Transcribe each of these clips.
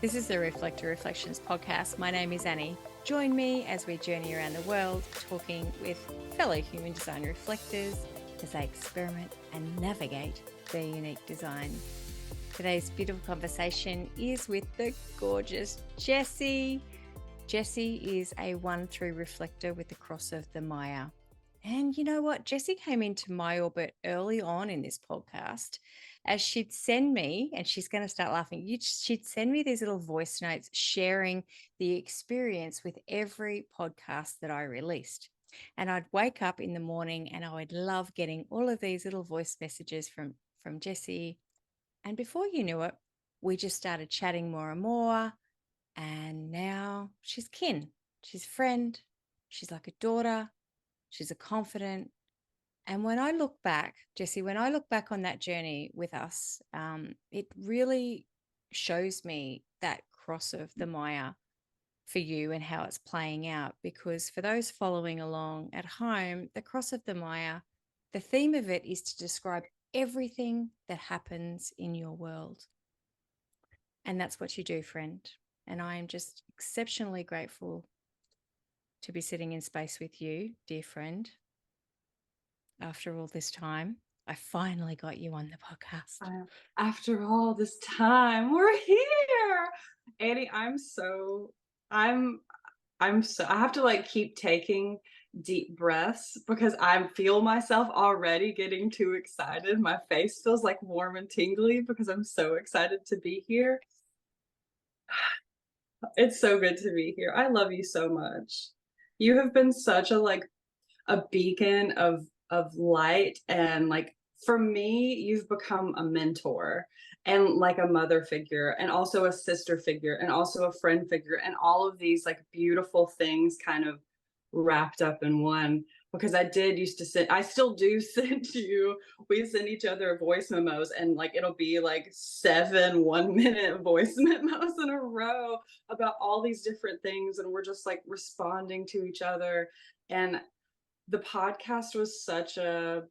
This is the Reflector Reflections podcast. My name is Annie. Join me as we journey around the world talking with fellow human design reflectors as they experiment and navigate their unique design. Today's beautiful conversation is with the gorgeous Jessie. Jessie is a 1-3 reflector with the cross of the Maya. And you know what? Jessie came into my orbit early on in this podcast as she'd send me, and she's going to start laughing, she'd send me these little voice notes sharing the experience with every podcast that I released. And I'd wake up in the morning and I would love getting all of these little voice messages from Jessie. And before you knew it, we just started chatting more and more. And now she's kin. She's a friend. She's like a daughter. She's a confidant. And when I look back, Jessie, when I look back on that journey with us, it really shows me that cross of the Maya for you and how it's playing out. Because for those following along at home, the cross of the Maya, the theme of it is to describe everything that happens in your world. And that's what you do, friend. And I am just exceptionally grateful to be sitting in space with you, dear friend. After all this time, I finally got you on the podcast. After all this time, we're here. Annie, I'm so I have to keep taking deep breaths because I feel myself already getting too excited. My face feels like warm and tingly because I'm so excited to be here. It's so good to be here. I love you so much. You have been such a beacon of light, and for me, you've become a mentor and like a mother figure and also a sister figure and also a friend figure, and all of these beautiful things kind of wrapped up in one. Because I still do send you, we send each other voice memos, and it'll be 7 1-minute voice memos in a row about all these different things, and we're just responding to each other. And the podcast was such a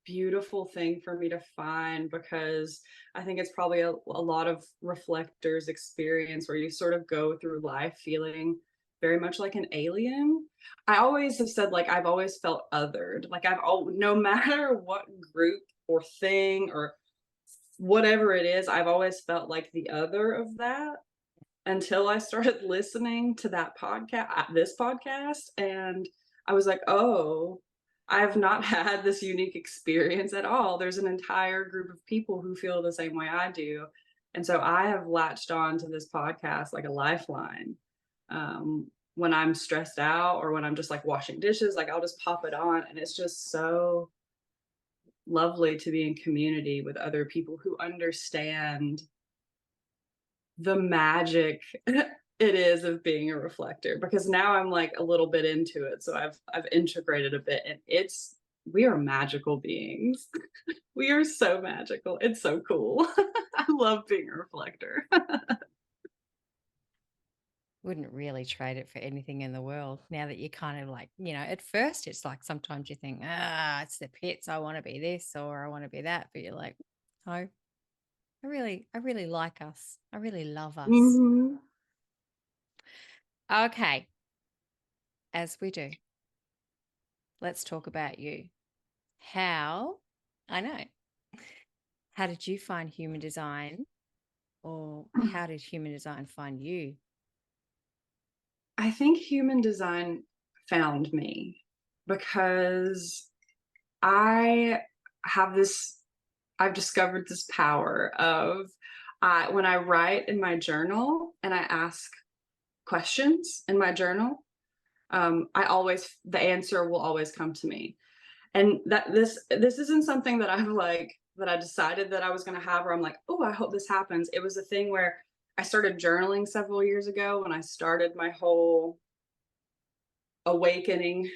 beautiful thing for me to find, because I think it's probably a lot of reflectors experience where you sort of go through life feeling very much like an alien. I always have said I've always felt othered. No matter what group or thing or whatever it is, I've always felt like the other of that, until I started listening to this podcast, and I was like, oh, I've not had this unique experience at all. There's an entire group of people who feel the same way I do. And so I have latched on to this podcast like a lifeline. When I'm stressed out or when I'm just washing dishes, I'll just pop it on, and it's just so lovely to be in community with other people who understand the magic it is of being a reflector. Because now I'm a little bit into it, so I've integrated a bit, and we are magical beings. We are so magical. It's so cool. I love being a reflector. Wouldn't really trade it for anything in the world now that you kind of at first it's sometimes you think, it's the pits. I want to be this or I want to be that. But you're like, oh, I really like us. I really love us. Mm-hmm. Okay. As we do, let's talk about you. How did you find human design, or how did human design find you? I think human design found me because I have this, I've discovered this power of when I write in my journal and I ask questions in my journal, the answer will always come to me. And that this isn't something that that I decided that I was going to have, where I'm like, oh, I hope this happens. It was a thing where I started journaling several years ago when I started my whole awakening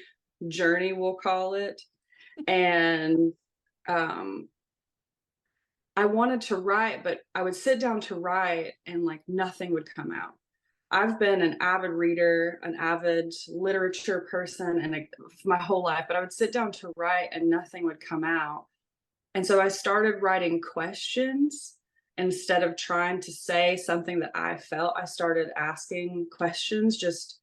journey, we'll call it. And I wanted to write, but I would sit down to write and nothing would come out. I've been an avid reader, an avid literature person, and my whole life, but I would sit down to write and nothing would come out. And so I started writing questions instead of trying to say something that I felt, I started asking questions just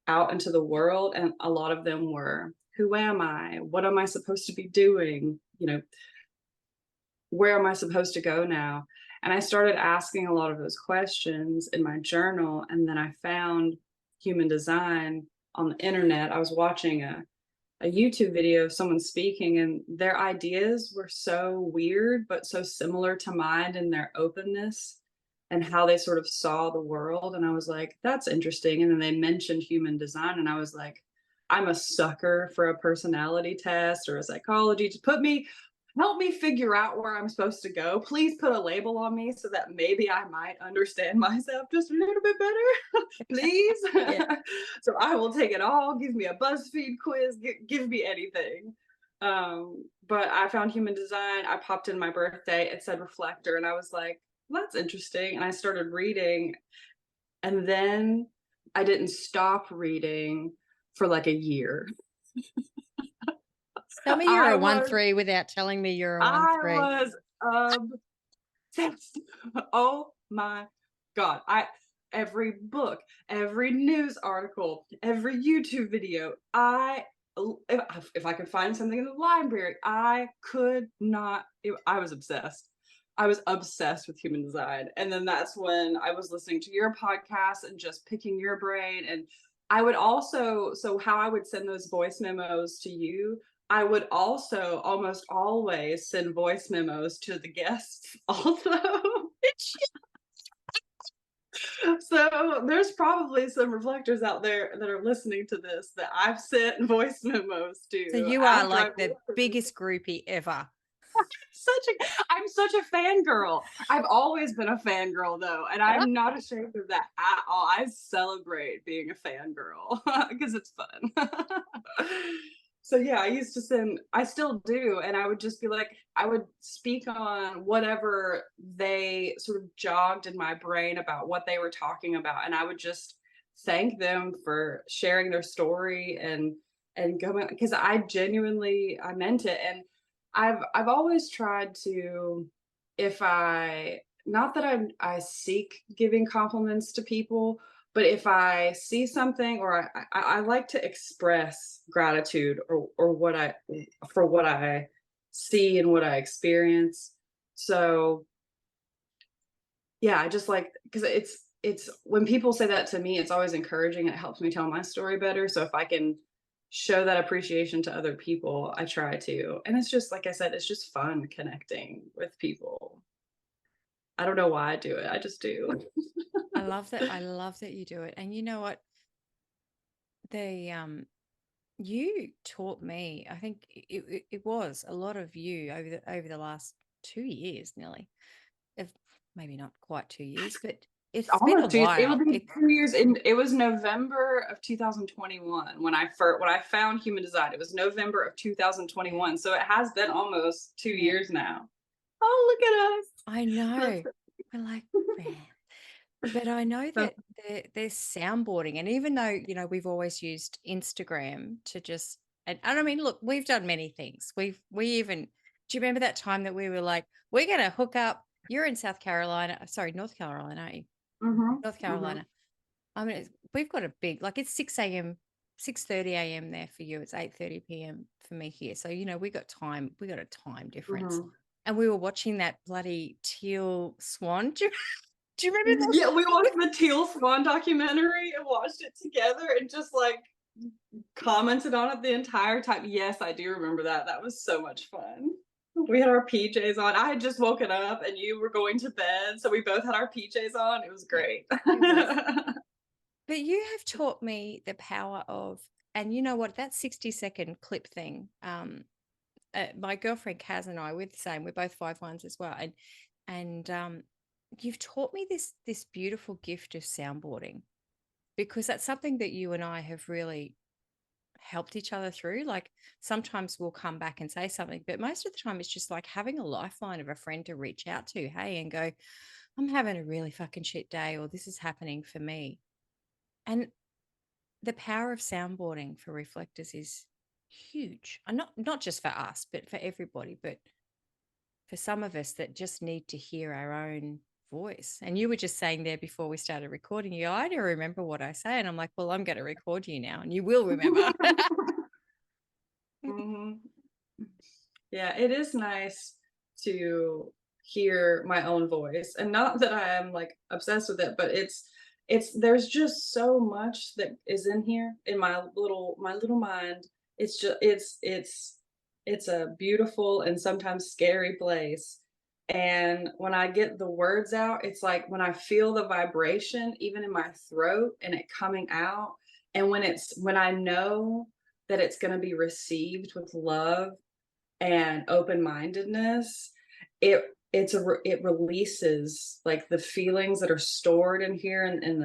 out into the world. And a lot of them were, who am I? What am I supposed to be doing? Where am I supposed to go now? And I started asking a lot of those questions in my journal. And then I found human design on the internet. I was watching a YouTube video of someone speaking, and their ideas were so weird, but so similar to mine in their openness and how they sort of saw the world. And I was like, that's interesting. And then they mentioned human design, and I was like, I'm a sucker for a personality test or a psychology to help me figure out where I'm supposed to go. Please put a label on me so that maybe I might understand myself just a little bit better. Please. Yeah. So I will take it all. Give me a BuzzFeed quiz, give me anything. But I found human design. I popped in my birthday. It said Reflector, and I was like, well, that's interesting. And I started reading, and then I didn't stop reading for like a year. Tell me you're I a was 1-3 without telling me you're a I 1-3. was obsessed. Oh my God. Every book, every news article, every YouTube video, if I could find something in the library, I could not, I was obsessed. I was obsessed with human design. And then that's when I was listening to your podcast and just picking your brain. And I would also, so how I would send those voice memos to you, I would also almost always send voice memos to the guests also. So there's probably some reflectors out there that are listening to this that I've sent voice memos So to you are after like I've the listened. biggest groupie ever. I'm such a fangirl. I've always been a fangirl though, and I'm not ashamed of that at all. I celebrate being a fangirl because it's fun. So yeah, I used to send, I still do, and I would just be like, I would speak on whatever they sort of jogged in my brain about what they were talking about, and I would just thank them for sharing their story and going, because I meant it. And I've always tried to, if I, not that I seek giving compliments to people, but if I see something, or I like to express gratitude, or what I, for what I see and what I experience. So yeah, I just like, because it's when people say that to me, it's always encouraging, and it helps me tell my story better. So if I can show that appreciation to other people, I try to. And it's just like I said, it's just fun connecting with people. I don't know why I do it. I just do. I love that. I love that you do it. And you know what? The you taught me, I think it was a lot of you over the last 2 years nearly. If maybe not quite 2 years, but it's been a Almost 2 years. It will while. be 2 years. In it was November of 2021 when I found human design. It was November of Yeah. 2021. So it has been almost two Yeah. years now. Oh, look at us. I That's know. We're like, man. But I know that's that there's soundboarding. And even though, we've always used Instagram to just, and I mean, look, we've done many things. We even, do you remember that time that we were like, we're going to hook up? You're in South Carolina, sorry, North Carolina, aren't you? mhm. North Mhm. Carolina. I mean, we've got a big, like it's 6 a.m., 6:30 a.m. there for you. It's 8:30 p.m. for me here. So, we got a time difference. Mhm. And we were watching that bloody teal swan. Do you remember that? Yeah, we watched the Teal Swan documentary and watched it together and just like commented on it the entire time. Yes, I do remember that. That was so much fun. We had our PJs on. I had just woken up and you were going to bed, so we both had our PJs on. It was Yeah, great. it was. But you have taught me the power of, and you know what, that 60-second clip thing. My girlfriend Kaz and I, we're the same. We're both 5 1s as well, and you've taught me this beautiful gift of soundboarding, because that's something that you and I have really helped each other through. Like sometimes we'll come back and say something, but most of the time it's just like having a lifeline of a friend to reach out to, hey, and go, I'm having a really fucking shit day, or this is happening for me. And the power of soundboarding for reflectors is huge. And not just for us, but for everybody. But for some of us that just need to hear our own voice. And you were just saying there before we started recording, you go, I don't remember what I say. And I'm like, well, I'm going to record you now and you will remember. Hmm. Yeah, it is nice to hear my own voice. And not that I am like obsessed with it, but it's there's just so much that is in here in my little mind. It's just it's a beautiful and sometimes scary place. And when I get the words out, it's like when I feel the vibration even in my throat and it coming out, and when I know that it's going to be received with love and open-mindedness, it releases like the feelings that are stored in here, and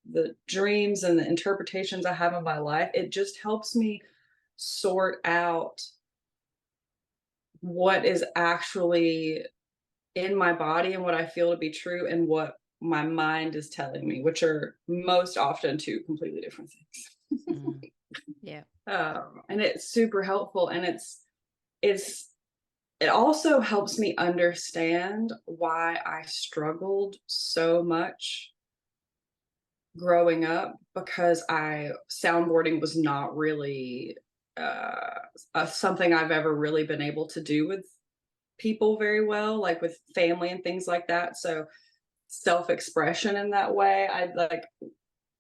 the dreams and the interpretations I have of my life. It just helps me sort out what is actually in my body and what I feel to be true and what my mind is telling me, which are most often two completely different things. Mm, yeah. And it's super helpful, and it's it also helps me understand why I struggled so much growing up, because I soundboarding was not really something I've ever really been able to do with people very well, like with family and things like that. So self-expression in that way,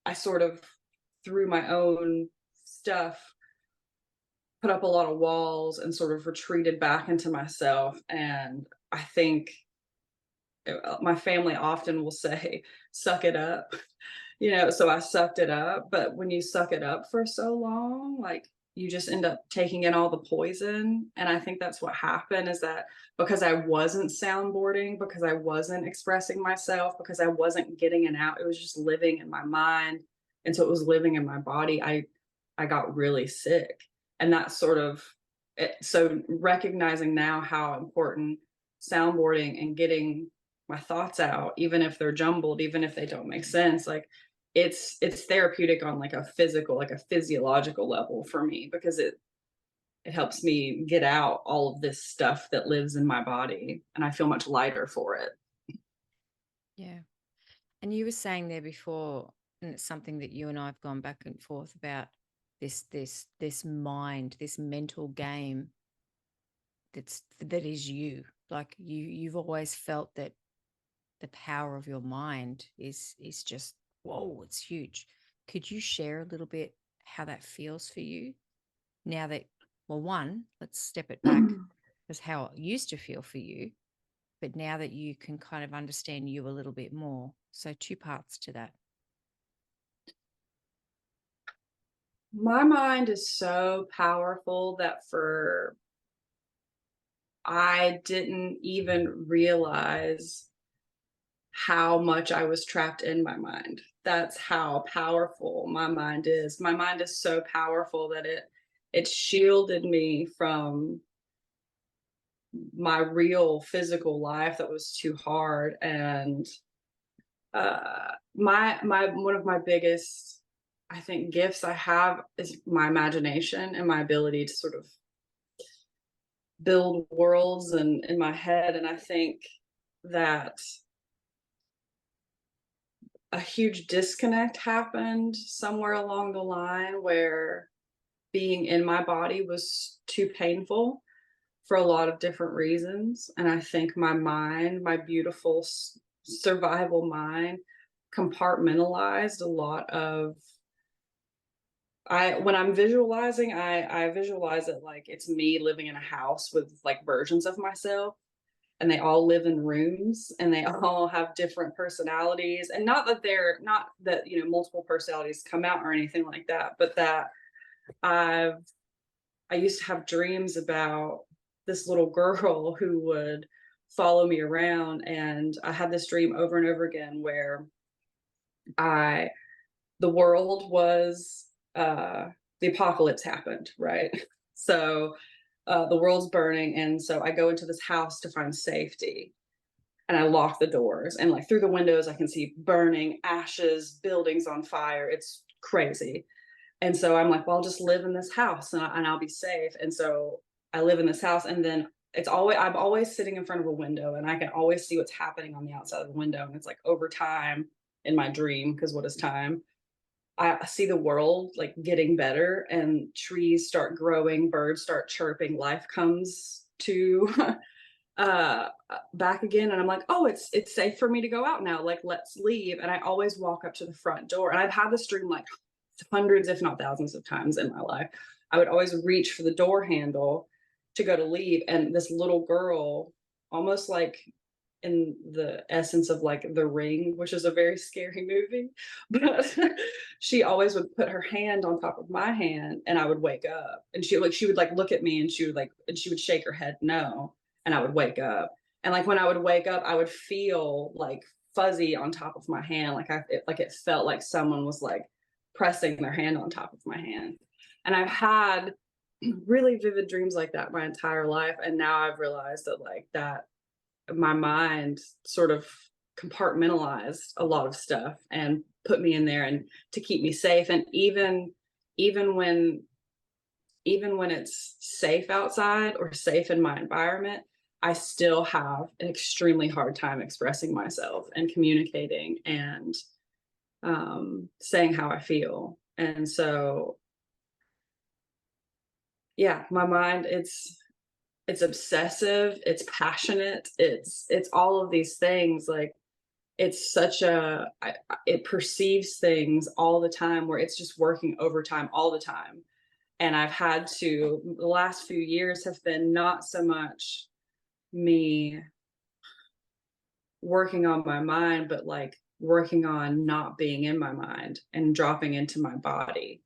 I sort of, through my own stuff, put up a lot of walls and sort of retreated back into myself. And I think my family often will say, suck it up, so I sucked it up. But when you suck it up for so long, like, you just end up taking in all the poison. And I think that's what happened, is that because I wasn't soundboarding, because I wasn't expressing myself, because I wasn't getting it out, it was just living in my mind. And so it was living in my body. I got really sick. And that's sort of it. So recognizing now how important soundboarding and getting my thoughts out, even if they're jumbled, even if they don't make sense, like, it's therapeutic on like a physical, like a physiological level for me, because it helps me get out all of this stuff that lives in my body, and I feel much lighter for it. Yeah. And you were saying there before, and it's something that you and I have gone back and forth about, this mind, this mental game that is you. Like you've always felt that the power of your mind is just, whoa, it's huge. Could you share a little bit how that feels for you now that, well, one, let's step it back as how it used to feel for you, but now that you can kind of understand you a little bit more. So two parts to that. My mind is so powerful that for I didn't even realize how much I was trapped in my mind. That's how powerful my mind is. My mind is so powerful that it shielded me from my real physical life that was too hard. And my one of my biggest, I think, gifts I have is my imagination and my ability to sort of build worlds and in my head. And I think that a huge disconnect happened somewhere along the line, where being in my body was too painful for a lot of different reasons. And I think my mind, my beautiful survival mind, compartmentalized a lot of, when I'm visualizing, I visualize it like it's me living in a house with like versions of myself, and they all live in rooms, and they all have different personalities. And not that, multiple personalities come out or anything like that, but that I've I used to have dreams about this little girl who would follow me around. And I had this dream over and over again where I the world was the apocalypse happened, right? So the world's burning, and so I go into this house to find safety, and I lock the doors, and like through the windows I can see burning ashes, buildings on fire. It's crazy. And so I'm like, well, I'll just live in this house, and I'll be safe. And so I live in this house, and then I'm always sitting in front of a window and I can always see what's happening on the outside of the window. And it's like over time in my dream, because what is time? I see the world like getting better and trees start growing, birds start chirping, life comes to back again. And I'm like, oh, it's safe for me to go out now. Like, let's leave. And I always walk up to the front door. And I've had this dream like hundreds, if not thousands of times in my life. I would always reach for the door handle to go to leave. And this little girl, almost like in the essence of like The Ring, which is a very scary movie, but she always would put her hand on top of my hand and I would wake up. And she would like look at me and she would shake her head no, and I would wake up. And like when I would wake up, I would feel like fuzzy on top of my hand, like it felt like someone was like pressing their hand on top of my hand. And I've had really vivid dreams like that my entire life, and now I've realized that like that my mind sort of compartmentalized a lot of stuff and put me in there and to keep me safe. And even when it's safe outside or safe in my environment, I still have an extremely hard time expressing myself and communicating and saying how I feel. And so yeah, my mind, it's obsessive, it's passionate, it's all of these things. Like it's such it perceives things all the time where it's just working overtime all the time. And I've had to, the last few years have been not so much me working on my mind, but like working on not being in my mind and dropping into my body,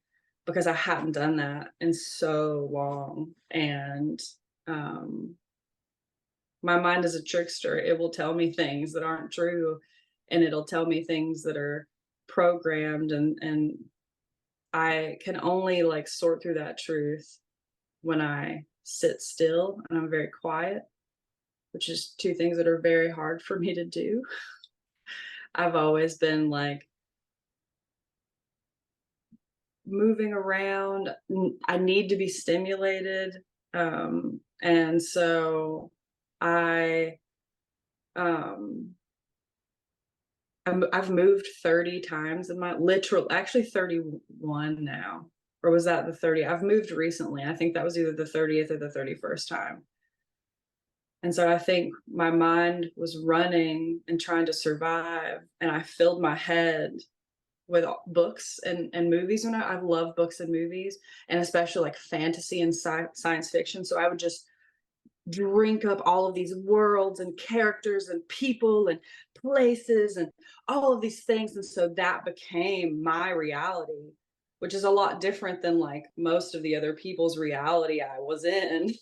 because I hadn't done that in so long. And um my mind is a trickster. It will tell me things that aren't true, and it'll tell me things that are programmed, and I can only like sort through that truth when I sit still and I'm very quiet, which is two things that are very hard for me to do. I've always been like moving around. I need to be stimulated. And so I um I've moved 30 times in my literal, actually 31 now. Or was that the 30? I've moved recently. I think that was either the 30th or the 31st time. And so I think my mind was running and trying to survive. And I filled my head with books and movies. When I love books and movies, and especially like fantasy and science fiction. So I would just drink up all of these worlds and characters and people and places and all of these things. And so that became my reality, which is a lot different than like most of the other people's reality I was in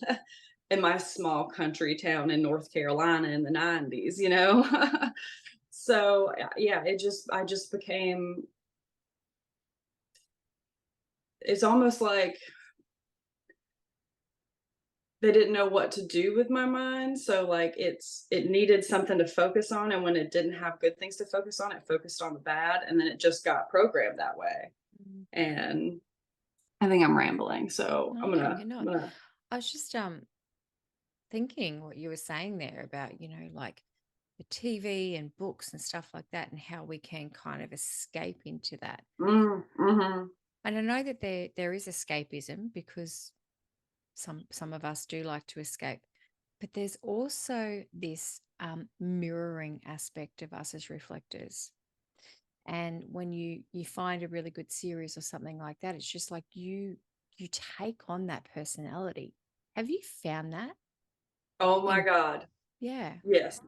in my small country town in North Carolina in the 90s, you know? So yeah, I just became, it's almost like they didn't know what to do with my mind. So like it needed something to focus on. And when it didn't have good things to focus on, it focused on the bad. And then it just got programmed that way. Mm. And I think I'm rambling. So No, you're I'm not. gonna I was just thinking what you were saying there about, like the TV and books and stuff like that, and how we can kind of escape into that. mm-hmm. And I know that there is escapism, because some of us do like to escape, but there's also this mirroring aspect of us as reflectors. And when you find a really good series or something like that, it's just like you take on that personality. Have you found that Oh my in? God. Yeah. Yes.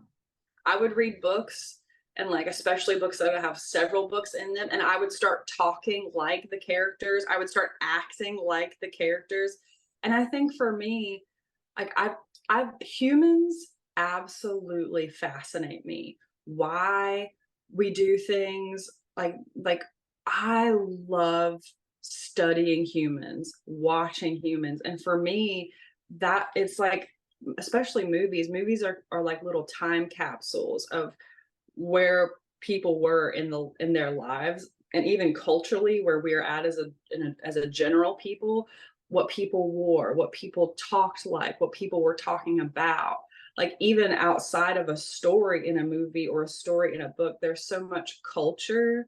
I would read books, and like especially books that have several books in them, and I would start talking like the characters. I would start acting like the characters. And I think for me, like I've humans absolutely fascinate me. Why we do things like I love studying humans, watching humans. And for me, that it's like, especially movies are like little time capsules of where people were in their lives, and even culturally where we're at as a general people. what people wore, what people talked like, what people were talking about. Like even outside of a story in a movie or a story in a book, there's so much culture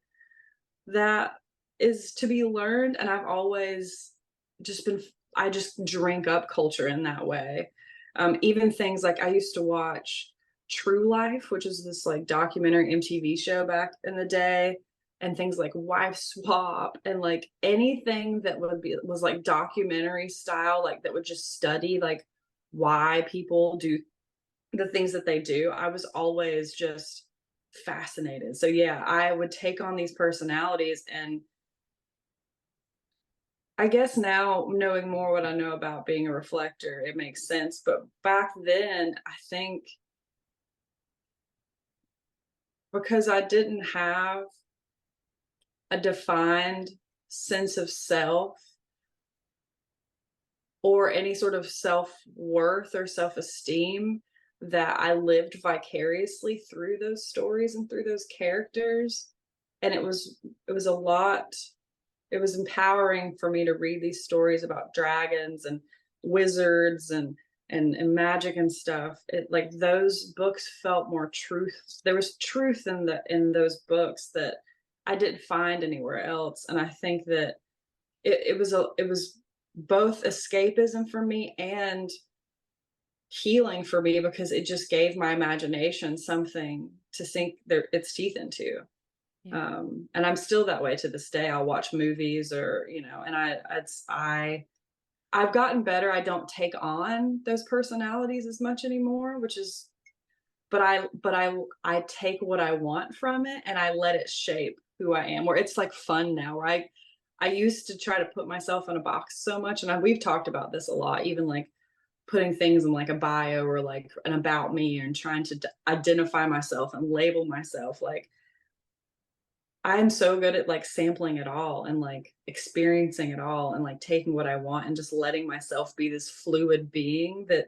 that is to be learned, and I've always just been I just drink up culture in that way. Even things like I used to watch True Life, which is this like documentary MTV show back in the day, and things like Wife Swap and like anything that would be was like documentary style, like that would just study like why people do the things that they do. I was always just fascinated. So yeah, I would take on these personalities, and I guess now knowing more what I know about being a reflector, it makes sense. But back then, I think because I didn't have a defined sense of self or any sort of self-worth or self-esteem, that I lived vicariously through those stories and through those characters. And it was a lot. It was empowering for me to read these stories about dragons and wizards and magic and stuff. It like those books felt more truth. There was truth in those books that I didn't find anywhere else. And I think that it was both escapism for me and healing for me, because it just gave my imagination something to sink its teeth into. Yeah. And I'm still that way to this day. I'll watch movies or, and I've gotten better. I don't take on those personalities as much anymore, which is, but I take what I want from it and I let it shape who I am. Where it's like fun now, right? I used to try to put myself in a box so much, and we've talked about this a lot, even like putting things in like a bio or like an about me and trying to identify myself and label myself. Like I'm so good at like sampling it all and like experiencing it all and like taking what I want and just letting myself be this fluid being that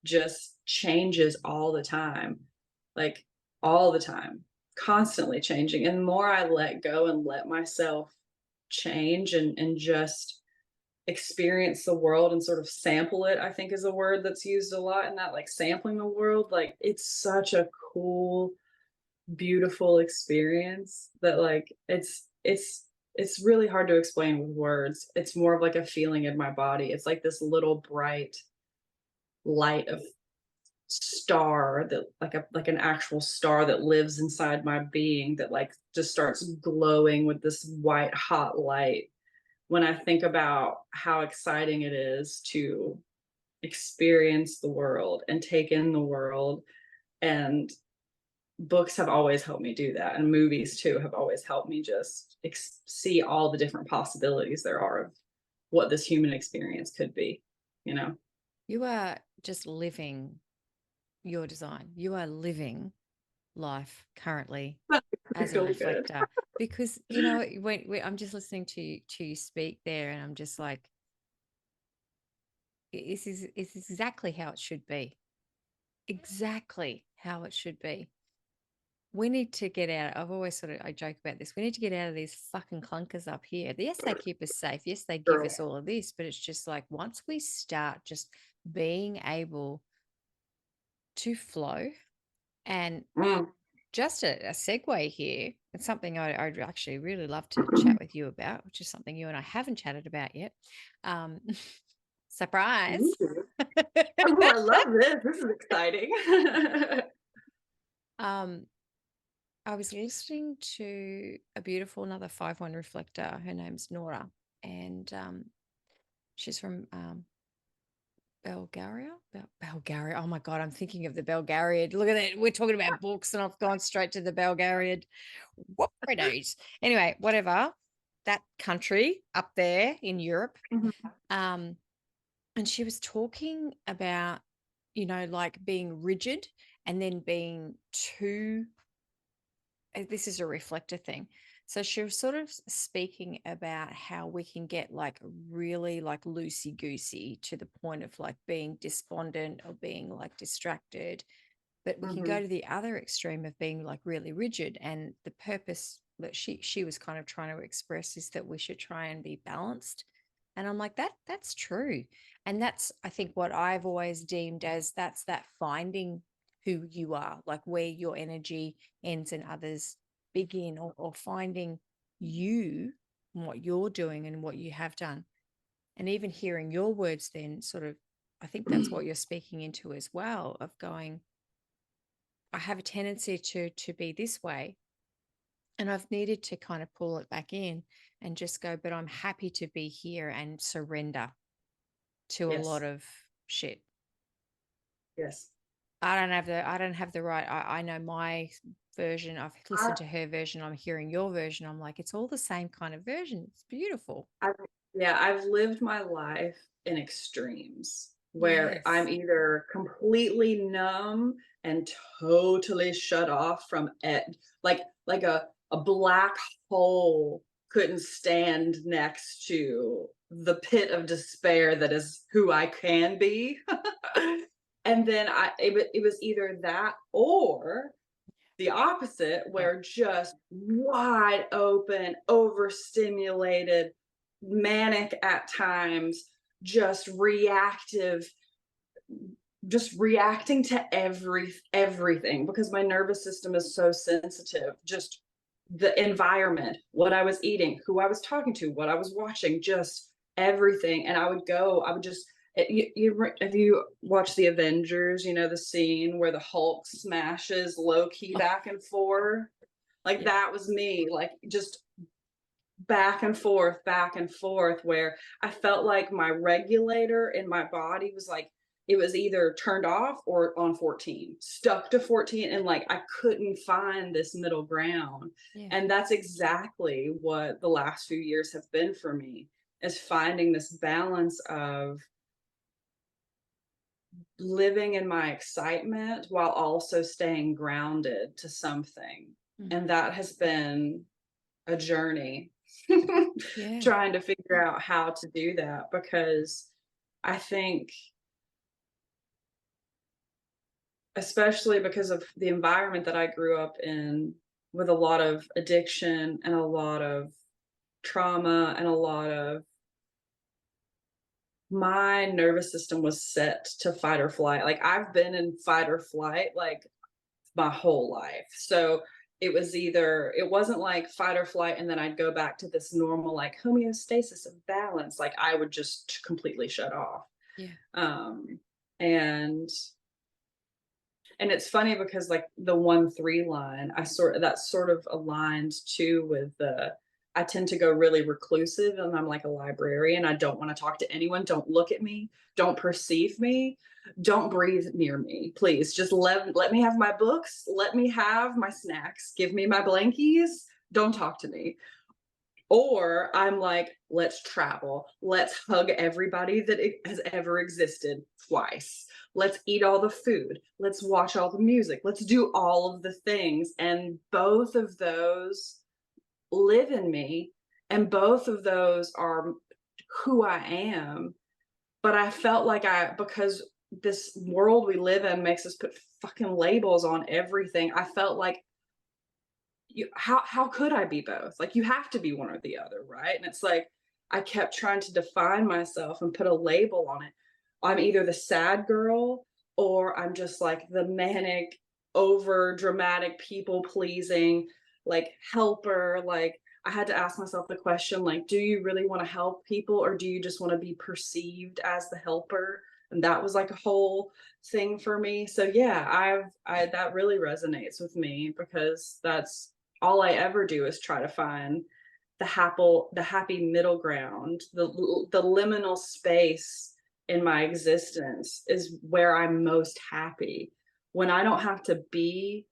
just changes all the time. Like all the time, constantly changing. And the more I let go and let myself change and just experience the world and sort of sample it, I think is a word that's used a lot in that, like sampling the world. Like it's such a cool, beautiful experience that like it's really hard to explain with words. It's more of like a feeling in my body. It's like this little bright light of star that like an actual star that lives inside my being that like just starts glowing with this white hot light when I think about how exciting it is to experience the world and take in the world. And books have always helped me do that, and movies too have always helped me just see all the different possibilities there are of what this human experience could be, you know. You are just living your design. You are living life currently I as a feel good. reflector, because when I'm just listening to you speak there, and I'm just like, it's exactly how it should be. Exactly how it should be. We need to get out. I've always I joke about this. We need to get out of these fucking clunkers up here. Yes, they keep us safe. Yes, they give Girl. us all of this, but it's just like once we start just being able to flow, and Mm. just a segue here, it's something I'd actually really love to chat with you about, which is something you and I haven't chatted about yet. Um, surprise. Ooh. Oh, I love this. This is exciting. um, I was listening to a beautiful another 5-1 reflector. Her name's Nora, and she's from Bulgaria. Bulgaria. Oh my God, I'm thinking of the Bulgarian. Look at that. We're talking about books, and I've gone straight to the Bulgarian. What days? Anyway, whatever. That country up there in Europe. Mhm. Um, and she was talking about, like being rigid and then being too, this is a reflector thing. So she was sort of speaking about how we can get like really like loosey goosey to the point of like being despondent or being like distracted. But we can go Mhm. to the other extreme of being like really rigid. And the purpose that she was kind of trying to express is that we should try and be balanced And I'm like, that's true. And that's, I think, what I've always deemed as that's that finding who you are, like where your energy ends and others begin, or finding you and what you're doing and what you have done. And even hearing your words then sort of, I think that's what you're speaking into as well, of going, I have a tendency to be this way. And I've needed to kind of pull it back in and just go, but I'm happy to be here and surrender to a lot Yes. of shit. Yes. I don't have the right. I know my version. I've listened to her version. I'm hearing your version. I'm like, it's all the same kind of version. It's beautiful. I've, yeah, I've lived my life in extremes where I'm Yes. either completely numb and totally shut off from it, like a black hole couldn't stand next to the pit of despair that is who I can be. And then it was either that or the opposite, Yeah. where just wide open, overstimulated, manic at times, just reactive, just reacting to everything because my nervous system is so sensitive. Just the environment, what I was eating, who I was talking to, what I was watching, just everything. And I would just, have you watched the Avengers? You know, the scene where the Hulk smashes Loki Oh, back and forth? Like yeah. that was me, like just back and forth, where I felt like my regulator in my body was like, it was either turned off or on 14, stuck to 14. And like, I couldn't find this middle ground. Yeah. And that's exactly what the last few years have been for me, is finding this balance of living in my excitement while also staying grounded to something. Mm. And that has been a journey Yeah. trying to figure out how to do that, because I think, especially because of the environment that I grew up in, with a lot of addiction and a lot of trauma and a lot of, my nervous system was set to fight or flight. Like I've been in fight or flight like my whole life. So it wasn't like fight or flight and then I'd go back to this normal like homeostasis of balance. Like I would just completely shut off. Yeah. Um and it's funny because like the 1-3 line, that's sort of aligned too with the, I tend to go really reclusive and I'm like a librarian. I don't want to talk to anyone. Don't look at me. Don't perceive me. Don't breathe near me. Please just let me have my books. Let me have my snacks. Give me my blankies. Don't talk to me. Or I'm like, let's travel. Let's hug everybody that has ever existed twice. Let's eat all the food. Let's watch all the music. Let's do all of the things. And both of those live in me. And both of those are who I am. But I felt like because this world we live in makes us put fucking labels on everything, I felt like, how could I be both? Like you have to be one or the other, right? And it's like I kept trying to define myself and put a label on it. I'm either the sad girl or I'm just like the manic, over dramatic, people pleasing, like helper. Like I had to ask myself the question, like, do you really want to help people or do you just want to be perceived as the helper? And that was like a whole thing for me. So yeah, I that really resonates with me because that's all I ever do, is try to find the happy middle ground, the liminal space in my existence is where I'm most happy. When I don't have to be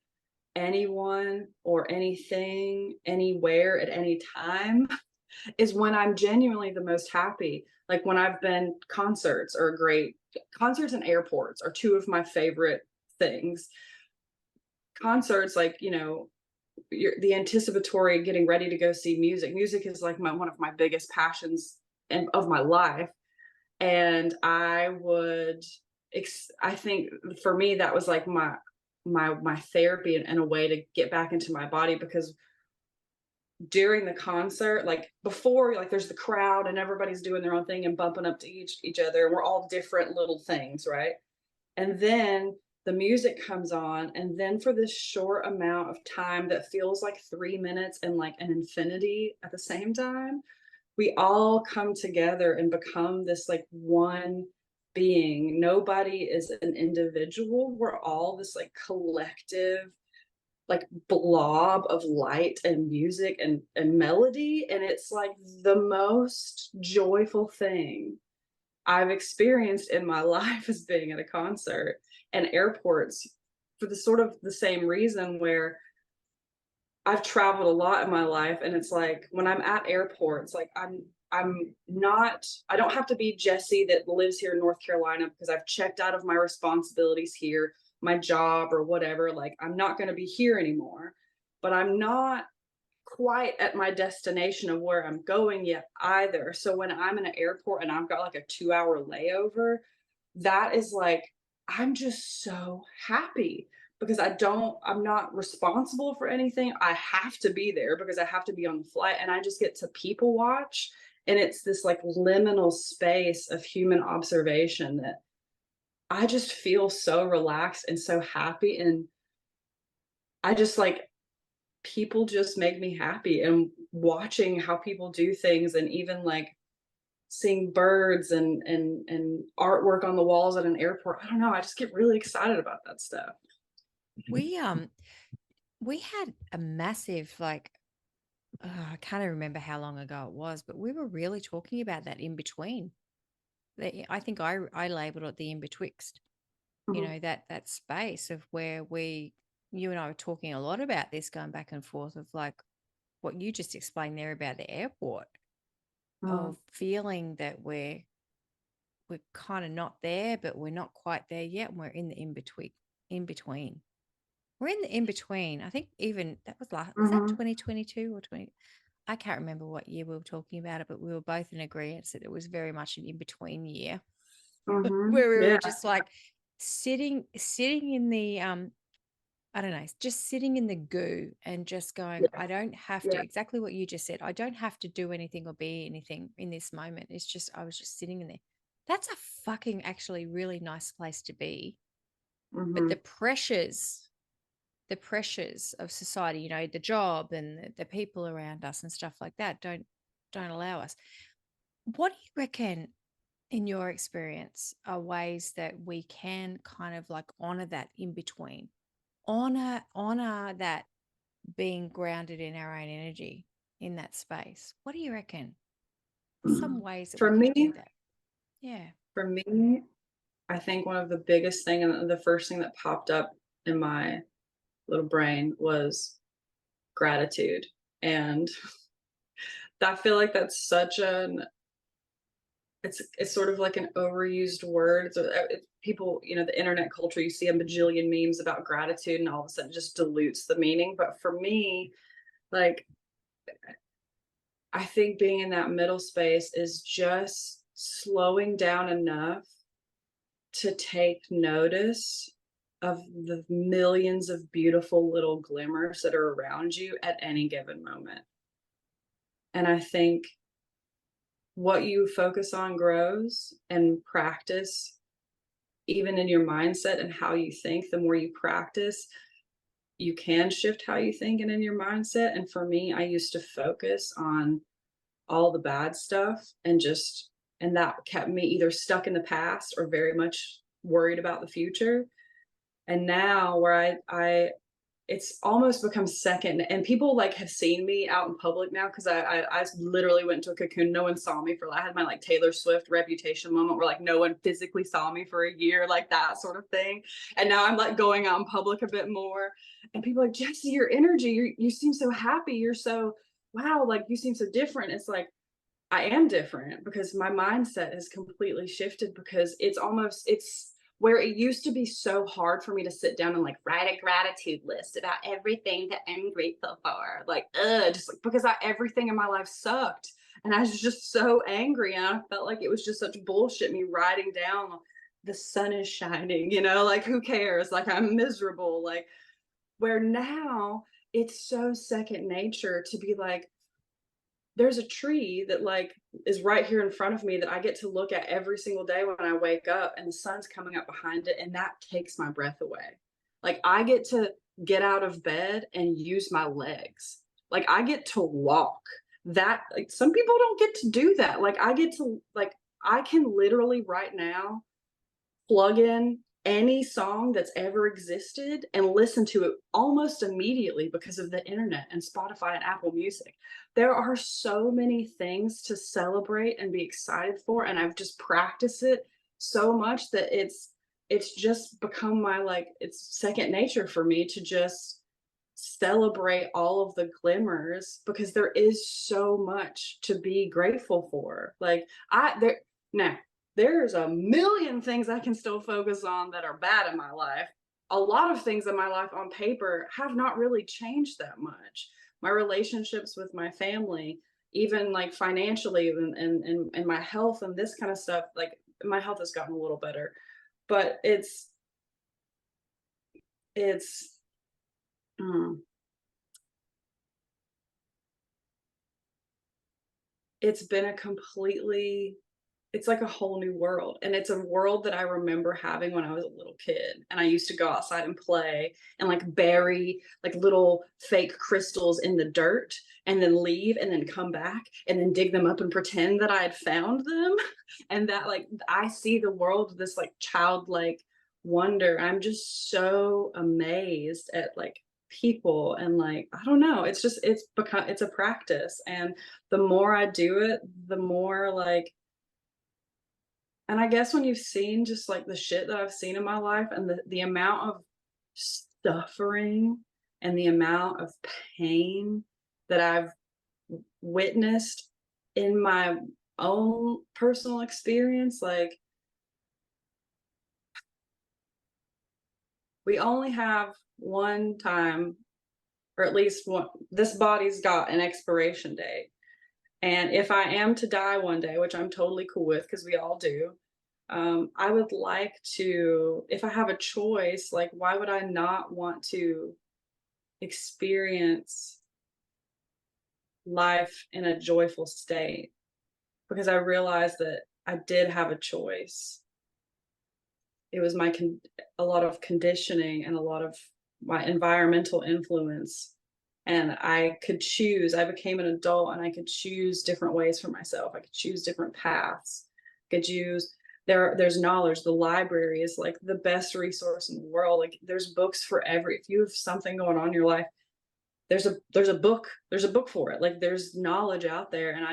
anyone or anything anywhere at any time is when I'm genuinely the most happy. Like when I've been concerts and airports are two of my favorite things. Concerts, like, the anticipatory getting ready to go see music. Music is like one of my biggest passions and of my life. And I think for me that was like my therapy and a way to get back into my body, because during the concert, like before, like there's the crowd and everybody's doing their own thing and bumping up to each other, and we're all different little things, right? And then the music comes on, and then for this short amount of time that feels like 3 minutes and like an infinity at the same time, we all come together and become this like one being. Nobody is an individual. We're all this like collective like blob of light and music and melody, and it's like the most joyful thing I've experienced in my life is being at a concert. And airports, for the sort of the same reason, where I've traveled a lot in my life, and it's like when I'm at airports, like I'm not I don't have to be Jessie that lives here in North Carolina because I've checked out of my responsibilities here, my job or whatever. Like I'm not going to be here anymore. But I'm not quite at my destination of where I'm going yet either. So when I'm in an airport and I've got like a 2 hour layover, that is like, I'm just so happy because I'm not responsible for anything. I have to be there because I have to be on the flight, and I just get to people watch. And it's this like liminal space of human observation that I just feel so relaxed and so happy. And I just like, people just make me happy, and watching how people do things, and even like seeing birds and artwork on the walls at an airport. I don't know, I just get really excited about that stuff. We we had a massive like I can't even remember how long ago it was, but we were really talking about that in between. I think I labeled it the in betwixt. You Mhm, know, that space of where you and I were talking a lot about this, going back and forth of like what you just explained there about the airport, mhm, of feeling that we're kind of not there, but we're not quite there yet, and we're in the in between. We're in the in between. I think even that was that mhm, 2022 or 20, I can't remember what year we were talking about it, but we were both in agreement that it was very much an in between year mhm. where we were Yeah, just like sitting in the I don't know, just sitting in the goo and just going, yeah, I don't have to, yeah. exactly what you just said. I don't have to do anything or be anything in this moment. It's just, I was just sitting in there. That's a fucking actually really nice place to be. But Mhm, the pressures of society, you know, the job and the people around us and stuff like that don't allow us. What do you reckon, in your experience, are ways that we can kind of like honor that in between? Honor that being grounded in our own energy in that space. What do you reckon? Some mhm. ways that we For can me, do that. Yeah. for me, I think one of the biggest thing and the first thing that popped up in my little brain was gratitude. And I feel like that's such an it's sort of like an overused word. So people, the internet culture, you see a bajillion memes about gratitude, and all of a sudden just dilutes the meaning. But for me, like I think being in that middle space is just slowing down enough to take notice of the millions of beautiful little glimmers that are around you at any given moment. And I think what you focus on grows, and practice, even in your mindset and how you think, the more you practice, you can shift how you think and in your mindset. And for me, I used to focus on all the bad stuff, and that kept me either stuck in the past or very much worried about the future. And now where it's almost become second, and people like have seen me out in public now because I literally went to a cocoon. No one saw me for I had my like Taylor Swift reputation moment where like no one physically saw me for a year, like that sort of thing. And now I'm like going out in public a bit more, and people are like, Jessie, your energy, you seem so happy, you're so wow, like you seem so different. It's like I am different because my mindset has completely shifted, because it's where it used to be so hard for me to sit down and like write a gratitude list about everything that I'm grateful for. Like, just like because everything in my life sucked. And I was just so angry. And I felt like it was just such bullshit, me writing down the sun is shining, like who cares? Like I'm miserable. Like where now it's so second nature to be like, there's a tree that like is right here in front of me that I get to look at every single day when I wake up, and the sun's coming up behind it, and that takes my breath away. Like I get to get out of bed and use my legs. Like I get to walk. That like some people don't get to do that. Like I get to like I can literally right now plug in any song that's ever existed and listen to it almost immediately because of the internet and Spotify and Apple Music. There are so many things to celebrate and be excited for, and I've just practiced it so much that it's just become my like it's second nature for me to just celebrate all of the glimmers because there is so much to be grateful for. Like I there now there's a million things I can still focus on that are bad in my life. A lot of things in my life on paper have not really changed that much. My relationships with my family, even like financially and my health and this kind of stuff, like my health has gotten a little better. But it's mm, it's been a completely it's like a whole new world, and it's a world that I remember having when I was a little kid, and I used to go outside and play and, like, bury, like, little fake crystals in the dirt and then leave and then come back and then dig them up and pretend that I had found them, and that, like, I see the world with this, like, childlike wonder. I'm just so amazed at, like, people and, like, I don't know, it's just it's a practice, and the more I do it, the more, like, and I guess when you've seen just like the shit that I've seen in my life and the amount of suffering and the amount of pain that I've witnessed in my own personal experience, like we only have one time, or at least one, this body's got an expiration date. And if I am to die one day, which I'm totally cool with because we all do, I would like to, if I have a choice, like, why would I not want to experience life in a joyful state? Because I realized that I did have a choice. It was a lot of conditioning and a lot of my environmental influence. And I could choose. I became an adult and I could choose different ways for myself. I could choose different paths. I could use there's knowledge. The library is like the best resource in the world. Like there's books for if you have something going on in your life, there's a book for it. Like there's knowledge out there. And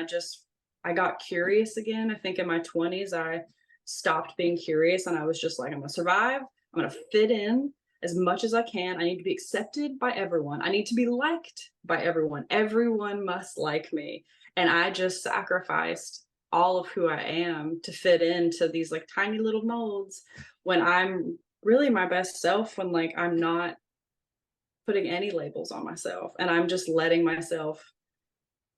I got curious again. I think in my 20s I stopped being curious and I was just like, I'm gonna survive, I'm gonna fit in as much as I can. I need to be accepted by everyone. I need to be liked by everyone. Everyone must like me. And I just sacrificed all of who I am to fit into these like tiny little molds when I'm really my best self, when like I'm not putting any labels on myself and I'm just letting myself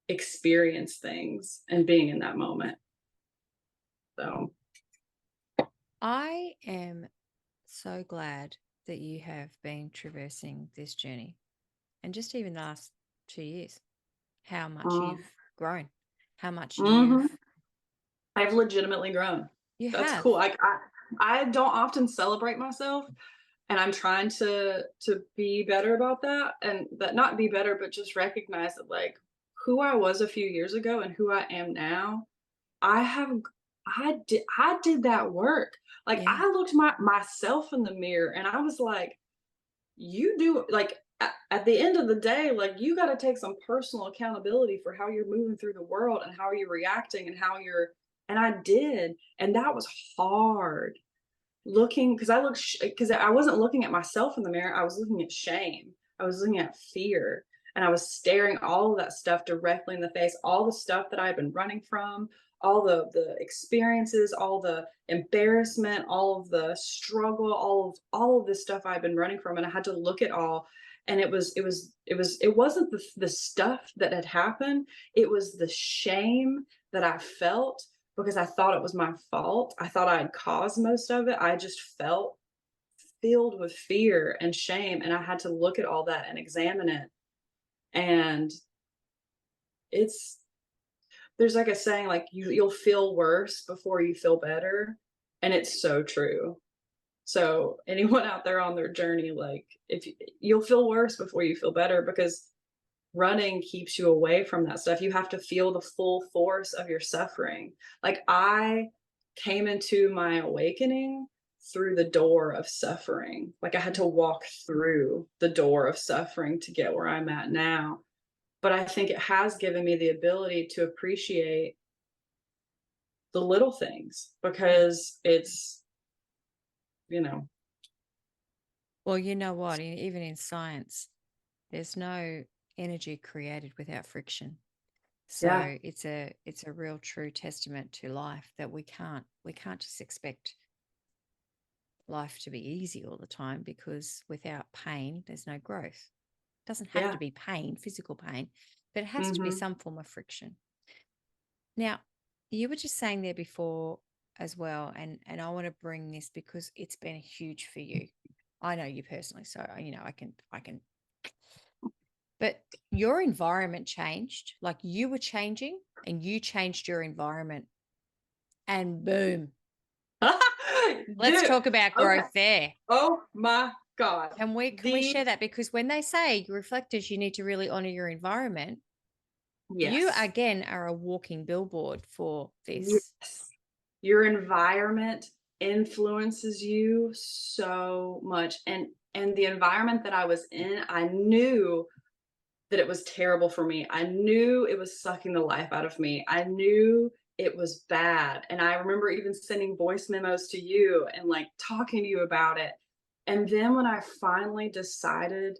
experience things and being in that moment. So, I am so glad that you have been traversing this journey and just even the last 2 years, how much uh, you've grown, how much mhm. you've I've legitimately grown. you That's have. cool. I don't often celebrate myself, and I'm trying to be better about that, and that not be better, but just recognize that like who I was a few years ago and who I am now, I have I did that work. Like Yeah. I looked myself in the mirror and I was like, you do like at the end of the day, like you got to take some personal accountability for how you're moving through the world and how you're reacting and how you're, and I did, and that was hard. Looking because because I wasn't looking at myself in the mirror, I was looking at shame, I was looking at fear, and I was staring all of that stuff directly in the face, all the stuff that I had been running from, all the experiences, all the embarrassment, all of the struggle, all of this stuff I'd been running from, and I had to look at all. And it wasn't the stuff that had happened, it was the shame that I felt because I thought it was my fault. I thought I had caused most of it. I just felt filled with fear and shame, and I had to look at all that and examine it And it's there's like a saying, like, you'll feel worse before you feel better, and it's so true. So anyone out there on their journey, like, if you'll feel worse before you feel better, because running keeps you away from that stuff. You have to feel the full force of your suffering. Like, I came into my awakening through the door of suffering. Like, I had to walk through the door of suffering to get where I'm at now. But I think it has given me the ability to appreciate the little things, because it's, you know, Well, you know what? Even in science, there's no energy created without friction. yeah, So it's a real true testament to life that we can't just expect life to be easy all the time, because without pain, there's no growth. It doesn't have to yeah. be pain, physical pain, but it has to be Mhm. some form of friction. Now, you were just saying there before as well, and I want to bring this because it's been huge for you. I know you personally, so I can. But your environment changed, like you were changing, and you changed your environment, and boom. Let's Dude, talk about okay. growth there. Oh my god. Can we The share that? Because when they say reflectors, you need to really honor your environment, you Yes. again are a walking billboard for this. Yes. Your environment influences you so much, and the environment that I was in, I knew that it was terrible for me. I knew it was sucking the life out of me. I knew it was bad. And I remember even sending voice memos to you and like talking to you about it. And then when I finally decided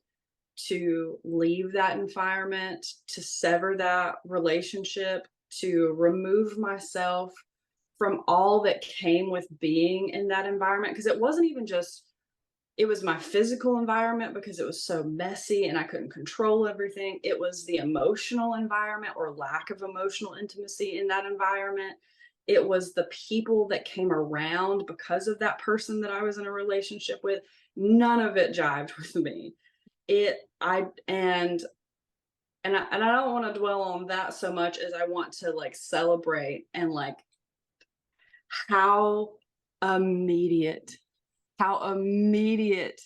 to leave that environment, to sever that relationship, to remove myself from all that came with being in that environment, because it wasn't even just, it was my physical environment because it was so messy and I couldn't control everything. It was the emotional environment or lack of emotional intimacy in that environment. It was the people that came around because of that person that I was in a relationship with. None of it jived with me. It I and I don't want to dwell on that so much as I want to like celebrate and like how immediate how immediate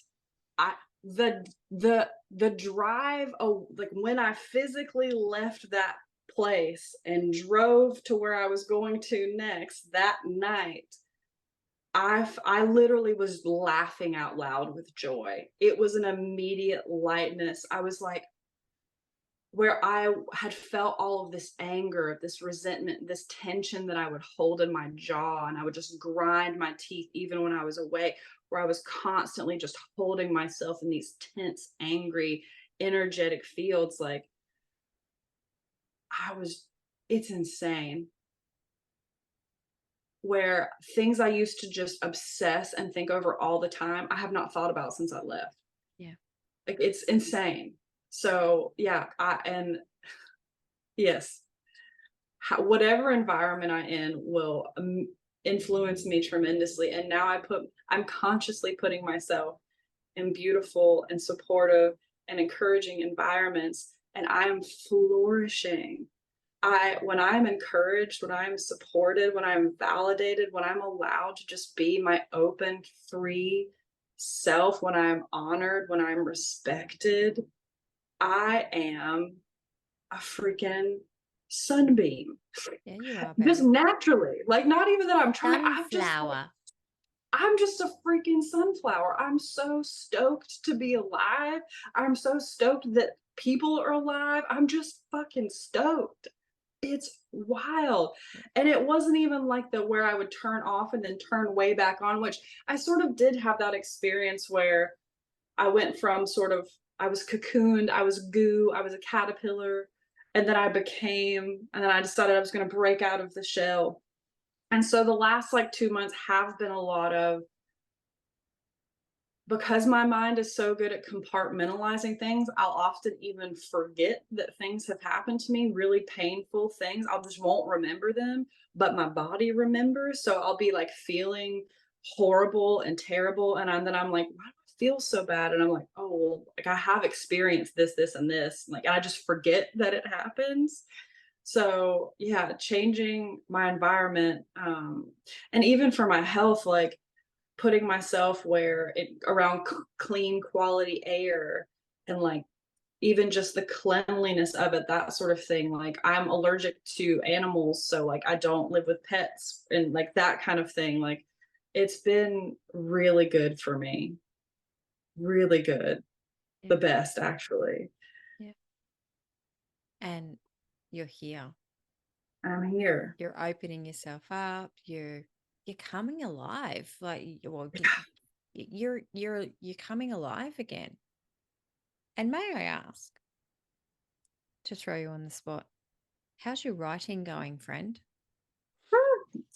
I the drive, oh, like when I physically left that place and drove to where I was going to next that night, I literally was laughing out loud with joy. It was an immediate lightness. I was like, where I had felt all of this anger, this resentment, this tension that I would hold in my jaw, and I would just grind my teeth even when I was away, where I was constantly just holding myself in these tense, angry, energetic fields. Like, I was, it's insane. Where things I used to just obsess and think over all the time, I have not thought about since I left. Yeah. Like, it's insane. So, yeah, and yes, whatever environment I in will influence me tremendously. And now I'm consciously putting myself in beautiful and supportive and encouraging environments, and I'm flourishing. When I'm encouraged, when I'm supported, when I'm validated, when I'm allowed to just be my open, free self, when I'm honored, when I'm respected, I am a freaking sunbeam. Yeah, you are, Just baby. naturally, like, not even that I'm trying. Sunflower. I'm just a freaking sunflower. I'm so stoked to be alive. I'm so stoked that people are alive. I'm just fucking stoked. It's wild. And it wasn't even like the where I would turn off and then turn way back on, which I sort of did have that experience where I went from sort of, I was cocooned, I was goo, I was a caterpillar, and then and then I decided I was going to break out of the shell. And so the last like 2 months have been a lot of, because my mind is so good at compartmentalizing things, I'll often even forget that things have happened to me, really painful things. I'll just won't remember them, but my body remembers. So I'll be like feeling horrible and terrible. And then I'm like, why do I feel so bad. And I'm like, oh, well, like I have experienced this, and this. Like, I just forget that it happens. So yeah, changing my environment, and even for my health, like putting myself where it around clean quality air, and like even just the cleanliness of it, that sort of thing. Like I'm allergic to animals, so like I don't live with pets and like that kind of thing. Like it's been really good for me. Really good. The Yeah. best actually. Yeah. And you're here. I'm here. You're opening yourself up. You're coming alive. Like well, you're coming alive again. And may I ask, to throw you on the spot, how's your writing going, friend?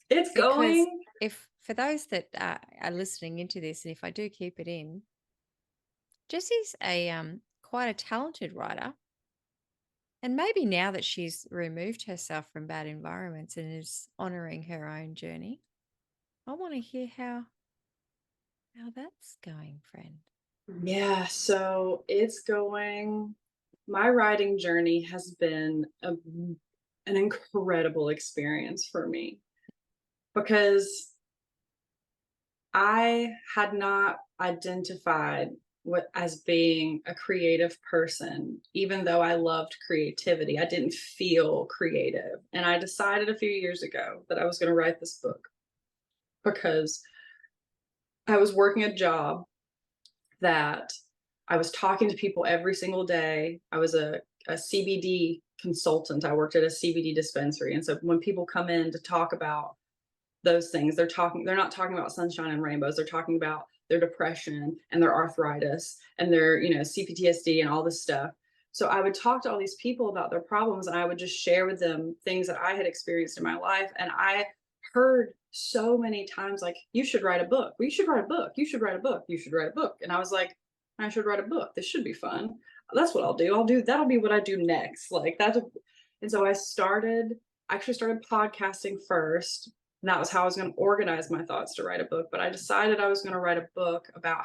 It's Because going. if for those that are listening into this, and if I do keep it in, Jessie's a quite a talented writer, and maybe now that she's removed herself from bad environments and is honoring her own journey, I want to hear how that's going, friend. Yeah, so it's going. My writing journey has been an incredible experience for me because I had not identified what as being a creative person, even though I loved creativity. I didn't feel creative. And I decided a few years ago that I was going to write this book because I was working a job that I was talking to people every single day. I was a CBD consultant. I worked at a CBD dispensary. And so when people come in to talk about those things, they're not talking about sunshine and rainbows. They're talking about their depression and their arthritis and their, CPTSD and all this stuff. So I would talk to all these people about their problems, and I would just share with them things that I had experienced in my life. And I heard so many times, like, you should write a book. Well, you should write a book. You should write a book. You should write a book. And I was like, I should write a book. This should be fun. That's what I'll do. That'll be what I do next. Like and so actually started podcasting first, and that was how I was going to organize my thoughts to write a book. But I decided I was going to write a book about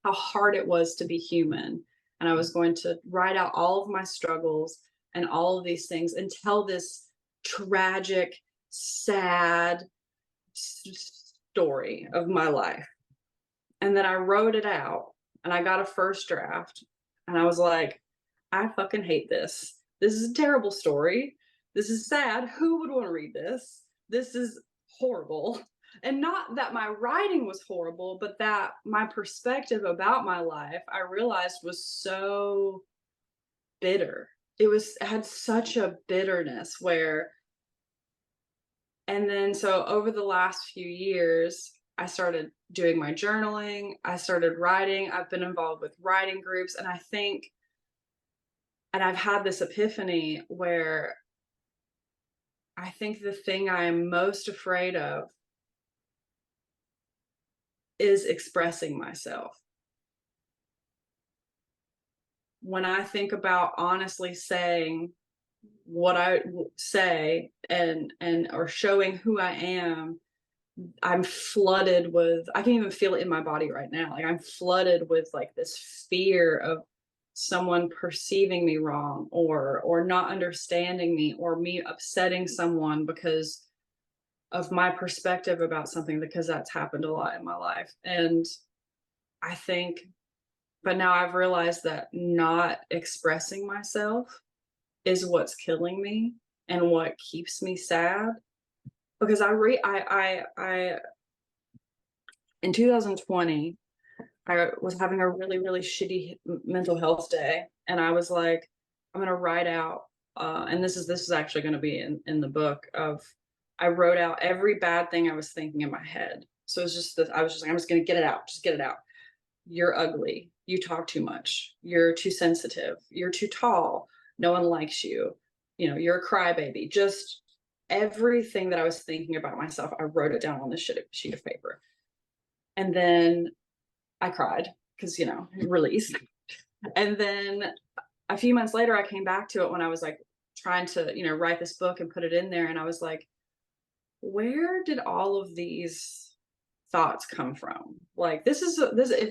how hard it was to be human. And I was going to write out all of my struggles and all of these things and tell this tragic, sad story of my life. And then I wrote it out, and I got a first draft, and I was like, I fucking hate this. This is a terrible story. This is sad. Who would want to read this? This is horrible. And not that my writing was horrible, but that my perspective about my life, I realized, was so bitter. It had such a bitterness where, and then so over the last few years, I started doing my journaling. I started writing. I've been involved with writing groups. And I've had this epiphany where I think the thing I am most afraid of is expressing myself. When I think about honestly saying what I say, and or showing who I am, I'm flooded with, I can even feel it in my body right now. Like I'm flooded with like this fear of someone perceiving me wrong, or not understanding me, or me upsetting someone because of my perspective about something, because that's happened a lot in my life. And I think, but now I've realized that not expressing myself is what's killing me and what keeps me sad. Because I in 2020, I was having a really, really shitty mental health day. And I was like, I'm going to write out, and this is actually going to be in the book of, I wrote out every bad thing I was thinking in my head. So it's just that I was just like, I'm just going to get it out. Just get it out. You're ugly. You talk too much. You're too sensitive. You're too tall. No one likes you. You're a crybaby. Just everything that I was thinking about myself, I wrote it down on this sheet of paper. And then I cried because, release. And then a few months later, I came back to it when I was like trying to, write this book and put it in there. And I was like, where did all of these thoughts come from. Like, if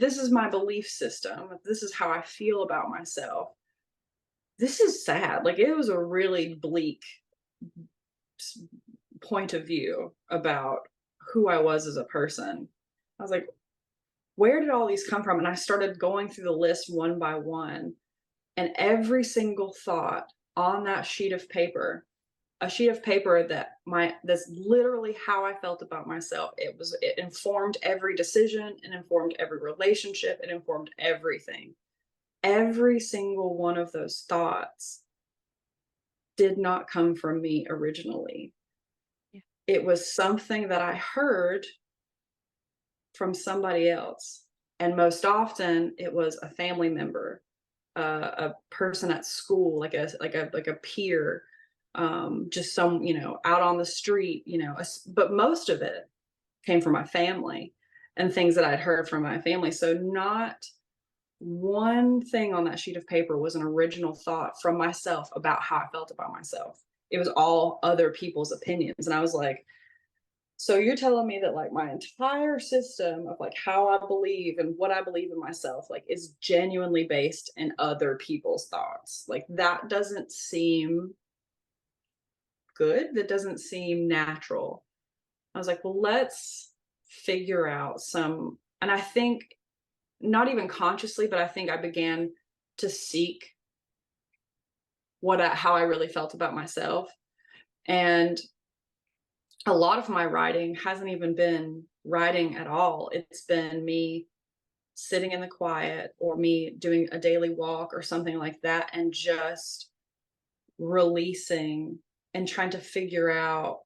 this is my belief system, if this is how I feel about myself, this is sad. Like, it was a really bleak s- point of view about who I was as a person. I was like, where did all these come from? And I started going through the list one by one, and every single thought on that sheet of paper, a sheet of paper that's literally how I felt about myself. It informed every decision, it informed every relationship, it informed everything. Every single one of those thoughts did not come from me originally. Yeah. It was something that I heard from somebody else. And most often it was a family member, a person at school, like a peer, just some, out on the street, but most of it came from my family and things that I'd heard from my family. So not one thing on that sheet of paper was an original thought from myself about how I felt about myself. It was all other people's opinions. And I was like, so you're telling me that like my entire system of like how I believe and what I believe in myself like is genuinely based in other people's thoughts. Like that doesn't seem good. That doesn't seem natural. I was like, well, let's figure out some, and I think not even consciously, but I think I began to seek how I really felt about myself. And a lot of my writing hasn't even been writing at all. It's been me sitting in the quiet or me doing a daily walk or something like that and just releasing and trying to figure out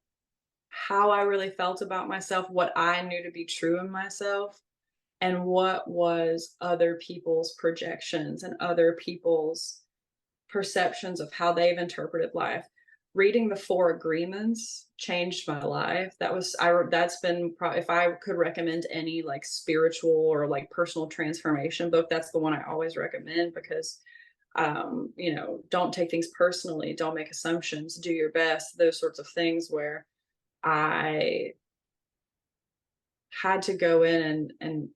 how I really felt about myself, what I knew to be true in myself, and what was other people's projections and other people's perceptions of how they've interpreted life. Reading the Four Agreements changed my life. That's been if I could recommend any like spiritual or like personal transformation book, that's the one I always recommend because don't take things personally, don't make assumptions, do your best, those sorts of things where I had to go in and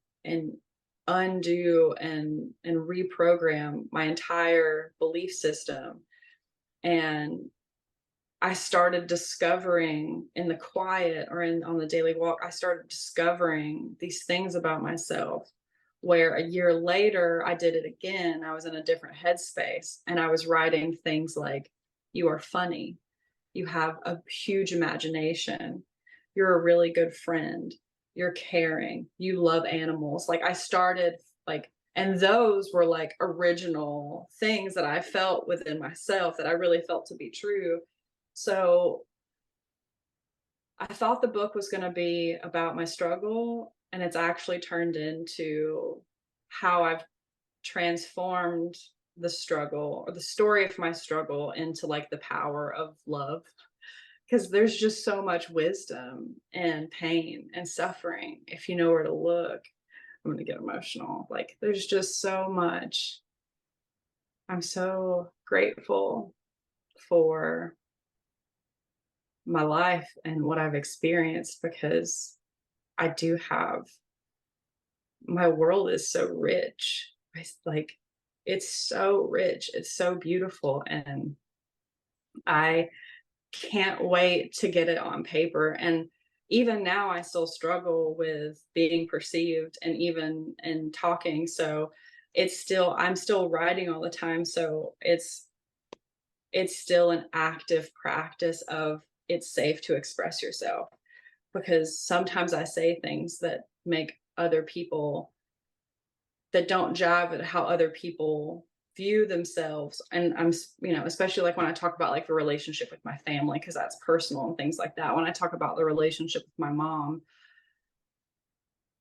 undo and reprogram my entire belief system. And I started discovering in the quiet or on the daily walk, I started discovering these things about myself where a year later I did it again. I was in a different headspace and I was writing things like, you are funny. You have a huge imagination. You're a really good friend. You're caring. You love animals. Like I started like, and those were like original things that I felt within myself that I really felt to be true. So I thought the book was going to be about my struggle, and it's actually turned into how I've transformed the struggle or the story of my struggle into like the power of love. Because there's just so much wisdom and pain and suffering if you know where to look. I'm going to get emotional. Like, there's just so much. I'm so grateful for my life and what I've experienced because I do have my world is so rich. Like it's so rich, it's so beautiful, and I can't wait to get it on paper. And even now I still struggle with being perceived and even in talking. So I'm still writing all the time. So it's still an active practice of it's safe to express yourself because sometimes I say things that make other people that don't jive with how other people view themselves. And especially like when I talk about like the relationship with my family, because that's personal and things like that. When I talk about the relationship with my mom,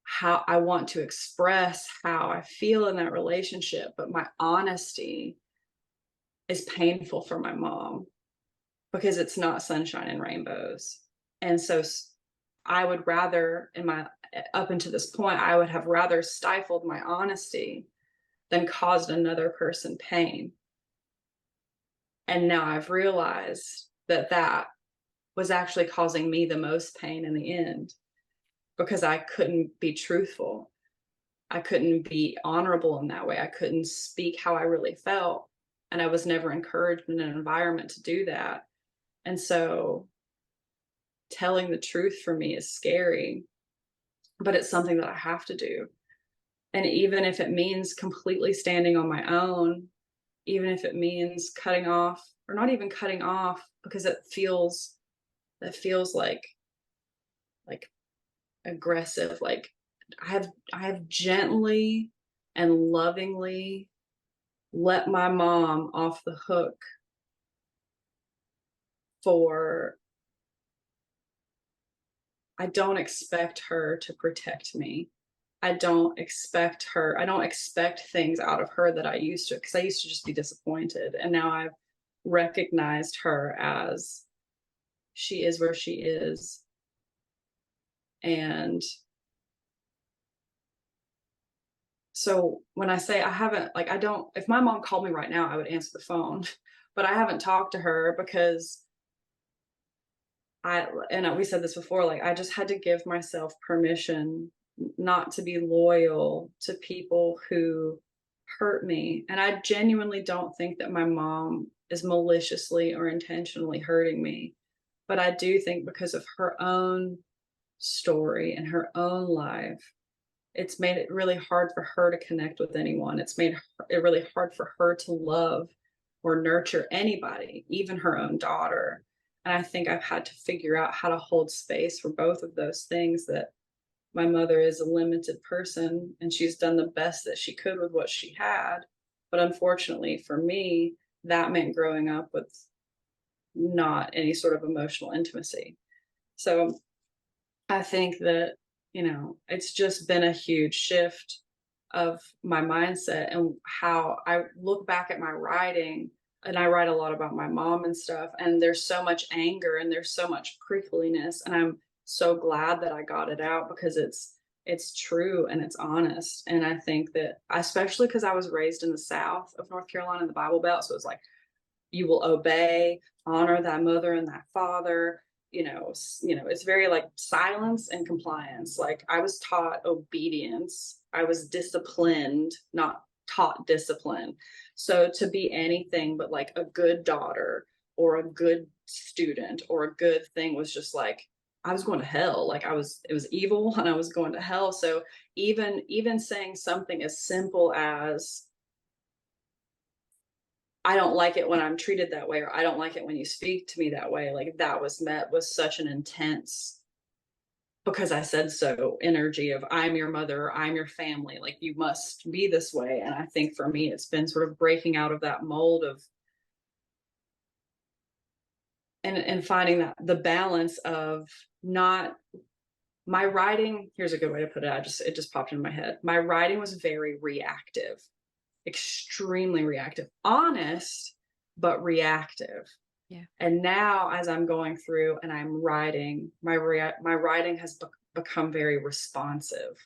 how I want to express how I feel in that relationship, but my honesty is painful for my mom because it's not sunshine and rainbows. And so I would rather, up until this point, I would have rather stifled my honesty than caused another person pain. And now I've realized that was actually causing me the most pain in the end. because I couldn't be truthful. I couldn't be honorable in that way. I couldn't speak how I really felt. And I was never encouraged in an environment to do that. And so telling the truth for me is scary, but it's something that I have to do. And even if it means completely standing on my own, even if it means cutting off, or not even cutting off, because that feels like aggressive. Like I have gently and lovingly let my mom off the hook for I don't expect her to protect me. I don't expect things out of her that I used to, because I used to just be disappointed. And now I've recognized her as she is where she is. And so when I say I haven't, like, I don't, if my mom called me right now, I would answer the phone, but I haven't talked to her because we said this before, like, I just had to give myself permission not to be loyal to people who hurt me. And I genuinely don't think that my mom is maliciously or intentionally hurting me. But I do think because of her own story and her own life, it's made it really hard for her to connect with anyone. It's made it really hard for her to love or nurture anybody, even her own daughter. And I think I've had to figure out how to hold space for both of those things. That my mother is a limited person and she's done the best that she could with what she had. But unfortunately for me, that meant growing up with not any sort of emotional intimacy. So I think that, it's just been a huge shift of my mindset and how I look back at my writing. And I write a lot about my mom and stuff. And there's so much anger and there's so much prickliness. And I'm so glad that I got it out, because it's true and it's honest. And I think that, especially because I was raised in the South of North Carolina in the Bible Belt. So it's like, you will obey, honor thy mother and thy father. It's very like silence and compliance. Like, I was taught obedience. I was disciplined, not taught discipline. So to be anything but like a good daughter or a good student or a good thing was just like, I was going to hell. Like, it was evil and I was going to hell. So even saying something as simple as, I don't like it when I'm treated that way, or I don't like it when you speak to me that way, like, that was met with such an intense, because I said so, energy of, I'm your mother, I'm your family, like, you must be this way. And I think for me, it's been sort of breaking out of that mold of, and finding that the balance of not my writing. Here's a good way to put it. It just popped in my head. My writing was very reactive, extremely reactive, honest, but reactive. Yeah. And now, as I'm going through and I'm writing, my writing has become very responsive,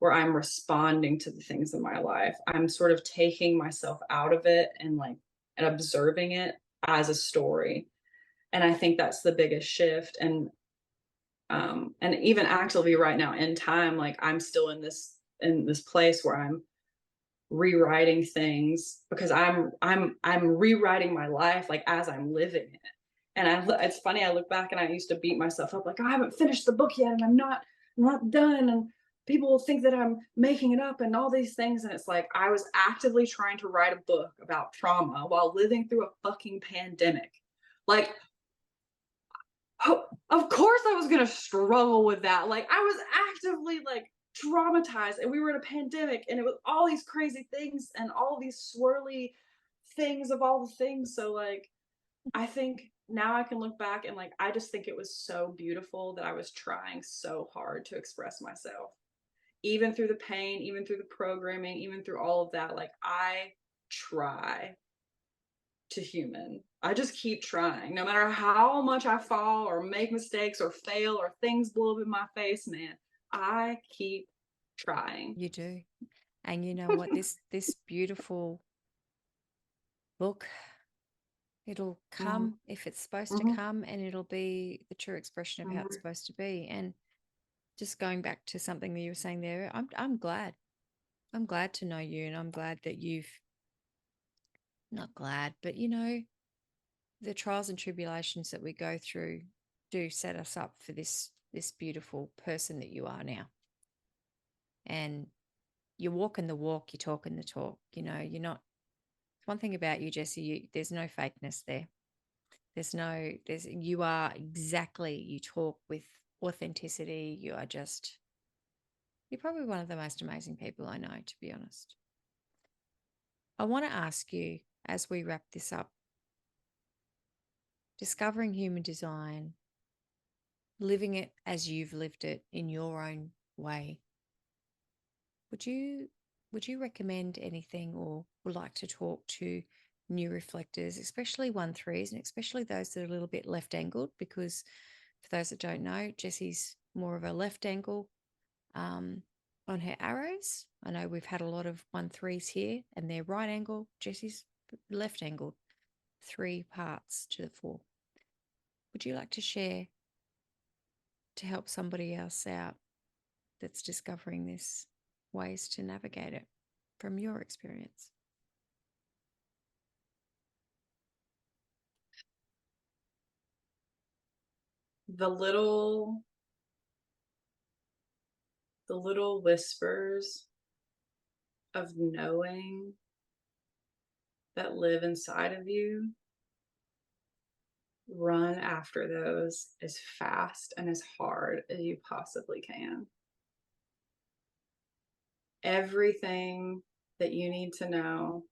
where I'm responding to the things in my life. I'm sort of taking myself out of it and observing it as a story. And I think that's the biggest shift. And even actively right now in time, like, I'm still in this place where I'm rewriting things, because I'm rewriting my life, like, as I'm living it. And it's funny, I look back and I used to beat myself up, like, oh, I haven't finished the book yet and I'm not done, and people will think that I'm making it up and all these things. And it's like, I was actively trying to write a book about trauma while living through a fucking pandemic. Like, oh, of course I was going to struggle with that. Like, I was actively like traumatized, and we were in a pandemic, and it was all these crazy things and all these swirly things of all the things. So like, I think now I can look back and like, I just think it was so beautiful that I was trying so hard to express myself, even through the pain, even through the programming, even through all of that. Like, I try to human. I just keep trying. No matter how much I fall or make mistakes or fail or things blow up in my face, man, I keep trying. You do. And you know what? This beautiful book, it'll Mm-hmm. come if it's supposed to Mm-hmm. come, and it'll be the true expression of how it's supposed to be. And just going back to something that you were saying there, I'm glad. I'm glad to know you, and I'm glad that you've not glad, but the trials and tribulations that we go through do set us up for this beautiful person that you are now. And you're walking the walk, you're talking the talk. You're not. One thing about you, Jessie, there's no fakeness there. You are exactly, you talk with authenticity. You're probably one of the most amazing people I know, to be honest. I want to ask you, as we wrap this up, discovering human design, living it as you've lived it in your own way. Would you recommend anything, or would like to talk to new reflectors, especially 1-3s, and especially those that are a little bit left angled? Because for those that don't know, Jessie's more of a left angle on her arrows. I know we've had a lot of 1-3s here, and they're right angle. Jessie's left angled, 3 parts to the 4. Would you like to share to help somebody else out that's discovering this, ways to navigate it from your experience? The little whispers of knowing that live inside of you, run after those as fast and as hard as you possibly can. Everything that you need to know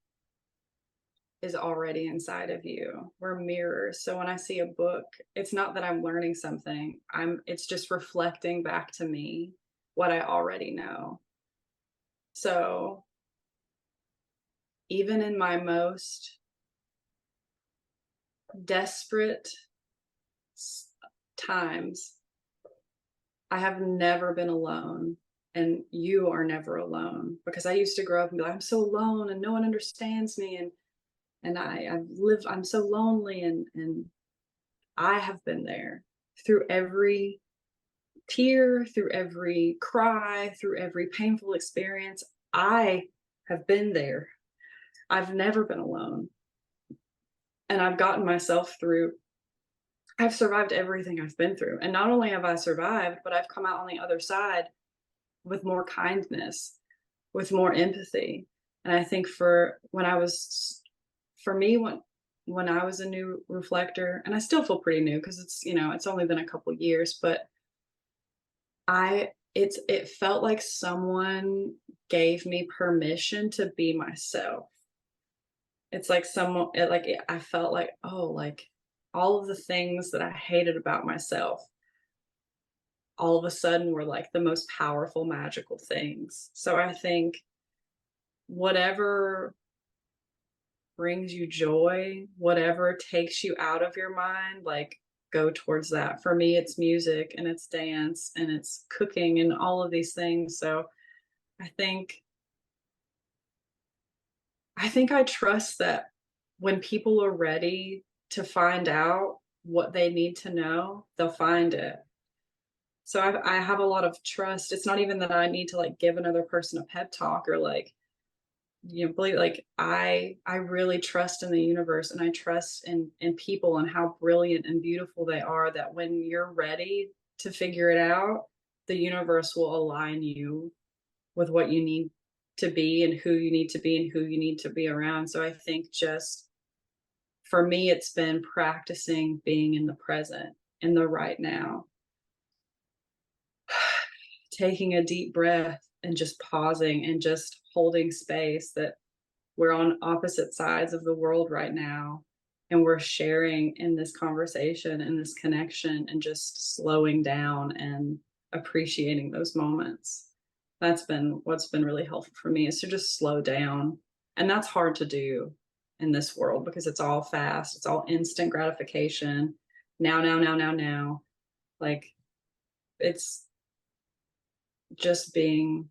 is already inside of you. We're mirrors. So when I see a book, it's not that I'm learning something. It's just reflecting back to me what I already know. So even in my most desperate times, I have never been alone. And you are never alone, because I used to grow up and be like, I'm so alone and no one understands me. And I'm so lonely. And I have been there through every tear, through every cry, through every painful experience. I have been there. I've never been alone. And I've gotten myself through, I've survived everything I've been through. And not only have I survived, but I've come out on the other side with more kindness, with more empathy. And I think for me, when I was a new reflector, and I still feel pretty new because it's only been a couple years, but it felt like someone gave me permission to be myself. It's like I felt like, oh, like all of the things that I hated about myself all of a sudden were like the most powerful, magical things. So I think whatever brings you joy, whatever takes you out of your mind, like go towards that. For me, it's music and it's dance and it's cooking and all of these things. So I think I trust that when people are ready to find out what they need to know, they'll find it. So I have a lot of trust. It's not even that I need to like give another person a pep talk or like, believe, like I really trust in the universe, and I trust in people and how brilliant and beautiful they are, that when you're ready to figure it out, the universe will align you with what you need to be and who you need to be and who you need to be around. So I think just for me, it's been practicing being in the present, in the right now, taking a deep breath and just pausing and just holding space, that we're on opposite sides of the world right now, and we're sharing in this conversation and this connection, and just slowing down and appreciating those moments. That's been what's been really helpful for me, is to just slow down. And that's hard to do in this world because it's all fast, it's all instant gratification. Now. Like, it's just being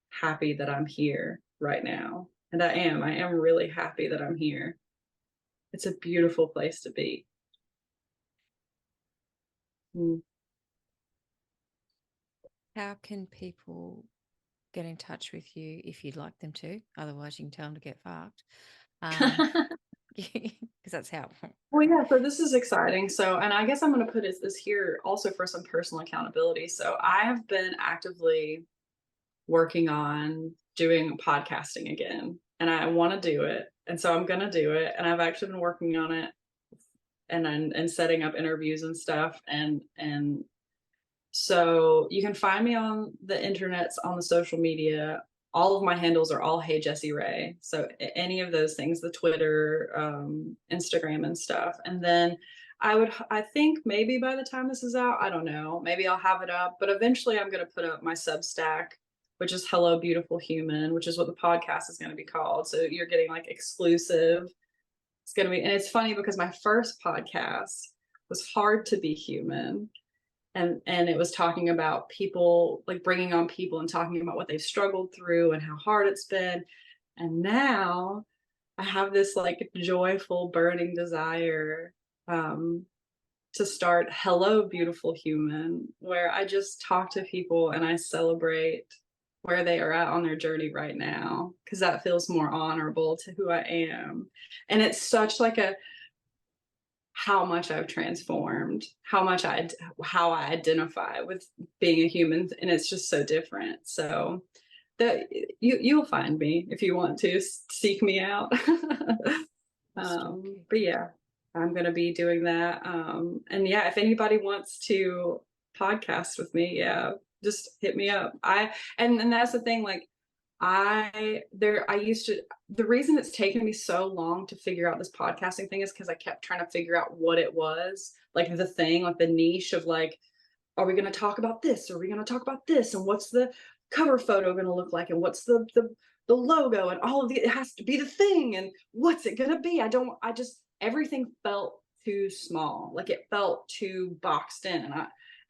happy that I'm here right now. And I am really happy that I'm here. It's a beautiful place to be. Mm. How can people get in touch with you if you'd like them to? Otherwise, you can tell them to get fucked. Because that's how. Well, yeah, so this is exciting. So, and I guess I'm going to put this here also for some personal accountability. So, I have been actively working on doing podcasting again, and I want to do it. And so I'm going to do it. And I've actually been working on it and setting up interviews and stuff. And so you can find me on the internets, on the social media. All of my handles are all Hey Jessie Raye. So any of those things, the Twitter, Instagram and stuff. And then I think maybe by the time this is out, I don't know, maybe I'll have it up, but eventually I'm going to put up my Substack, which is Hello Beautiful Human, which is what the podcast is going to be called. So you're getting like exclusive. It's going to be, and it's funny because my first podcast was Hard to Be Human, and it was talking about people, like bringing on people and talking about what they've struggled through and how hard it's been. And now I have this like joyful burning desire to start Hello Beautiful Human, where I just talk to people and I celebrate where they are at on their journey right now, because that feels more honorable to who I am. And it's such like a how much I've transformed, how I identify with being a human, and it's just so different. So that you'll find me if you want to seek me out. But yeah, I'm gonna be doing that. And yeah, if anybody wants to podcast with me, yeah, just hit me up. And that's the thing, like I used to, the reason it's taken me so long to figure out this podcasting thing is because I kept trying to figure out what it was, like the thing, like the niche of like, are we going to talk about this? Are we going to talk about this? And what's the cover photo going to look like? And what's the logo and all of the, it has to be the thing. And what's it going to be? I just, everything felt too small. Like it felt too boxed in.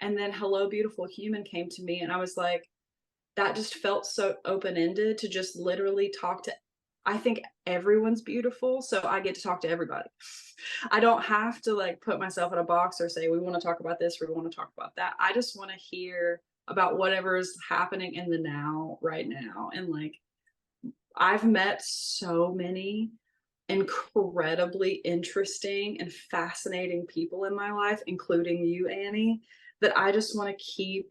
And then Hello Beautiful Human came to me and I was like, that just felt so open-ended to just literally talk to, I think everyone's beautiful, so I get to talk to everybody. I don't have to like put myself in a box or say we want to talk about this or we want to talk about that. I just want to hear about whatever's happening in the now right now. And like I've met so many incredibly interesting and fascinating people in my life, including you, Annie, that I just want to keep,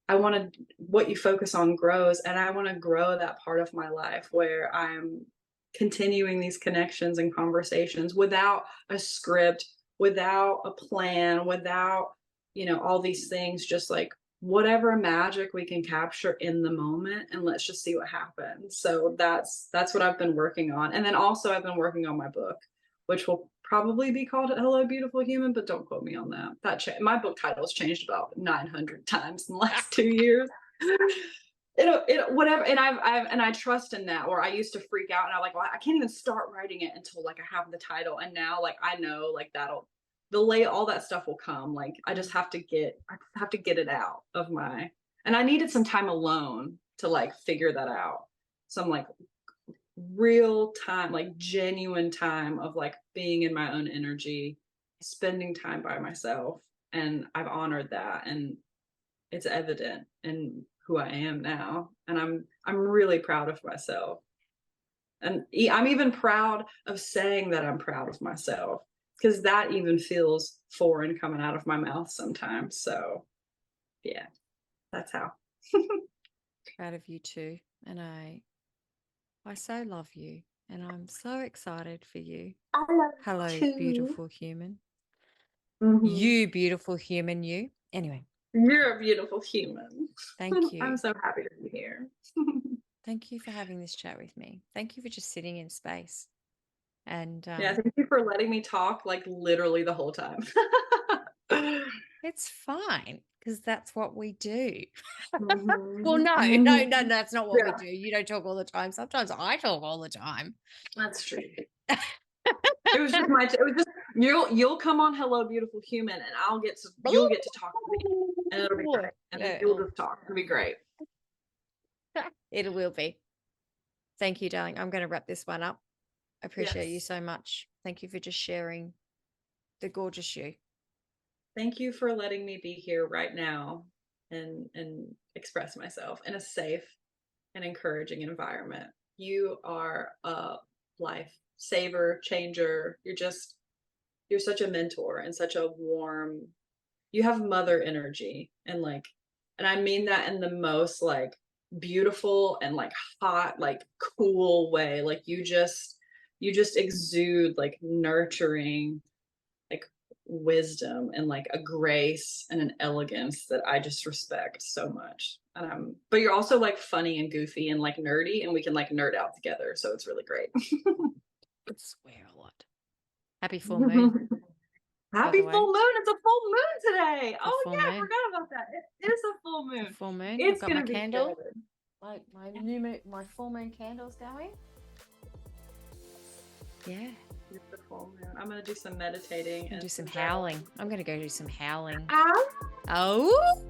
I want to, what you focus on grows, and I want to grow that part of my life where I'm continuing these connections and conversations without a script, without a plan, without, all these things, just like whatever magic we can capture in the moment, and let's just see what happens. So that's what I've been working on. And then also I've been working on my book, which will probably be called Hello Beautiful Human, but don't quote me on that. My book title's changed about 900 times in the last 2 years. Whatever, and I trust in that. Or I used to freak out and I'm like, well, I can't even start writing it until like I have the title. And now like I know like all that stuff will come. Like I have to get it out of my, and I needed some time alone to like figure that out. Some like real time, like genuine time of like being in my own energy, spending time by myself. And I've honored that, and it's evident in who I am now. And I'm really proud of myself. And I'm even proud of saying that I'm proud of myself, because that even feels foreign coming out of my mouth sometimes. So yeah, that's how. Proud of you too. And I so love you, and I'm so excited for you. I love Hello, you too. beautiful human. Mm-hmm. You, beautiful human, you. Anyway, You're a beautiful human. thank I'm you. so happy to be here. Thank you for having this chat with me. Thank you for just sitting in space. And Yeah, thank you for letting me talk like literally the whole time. it's fine because that's what we do. Well, Mhm, no, no, mhm. no, that's not what we Yeah, do. You don't talk all the time. Sometimes I talk all the time. that's true. It was just you'll come on Hello Beautiful Human and you'll get to talk to me and it'll be great. And then you'll just talk. It'll be great. It will be. Thank you, darling. I'm going to wrap this one up. I appreciate you Yes. so much. Thank you for just sharing the gorgeous you. Thank you for letting me be here right now and express myself in a safe and encouraging environment. You are a life saver, changer. You're such a mentor and such a warm, you have mother energy, and like, and I mean that in the most like beautiful and like hot, like cool way. Like you just exude like nurturing, like wisdom and like a grace and an elegance that I just respect so much. But you're also like funny and goofy and like nerdy, and we can like nerd out together. So it's really great. I swear a lot. Happy full moon, by Happy the way. full moon. It's a full moon today. A Oh full yeah, I moon. forgot about that. It is a full A moon. full moon. I've It's got my gonna be candle. good. Like my new moon, my full moon candle's going. Yeah. It's a full moon. I'm gonna do some meditating And and do some howling. I'm gonna go do some howling. Ow! Oh.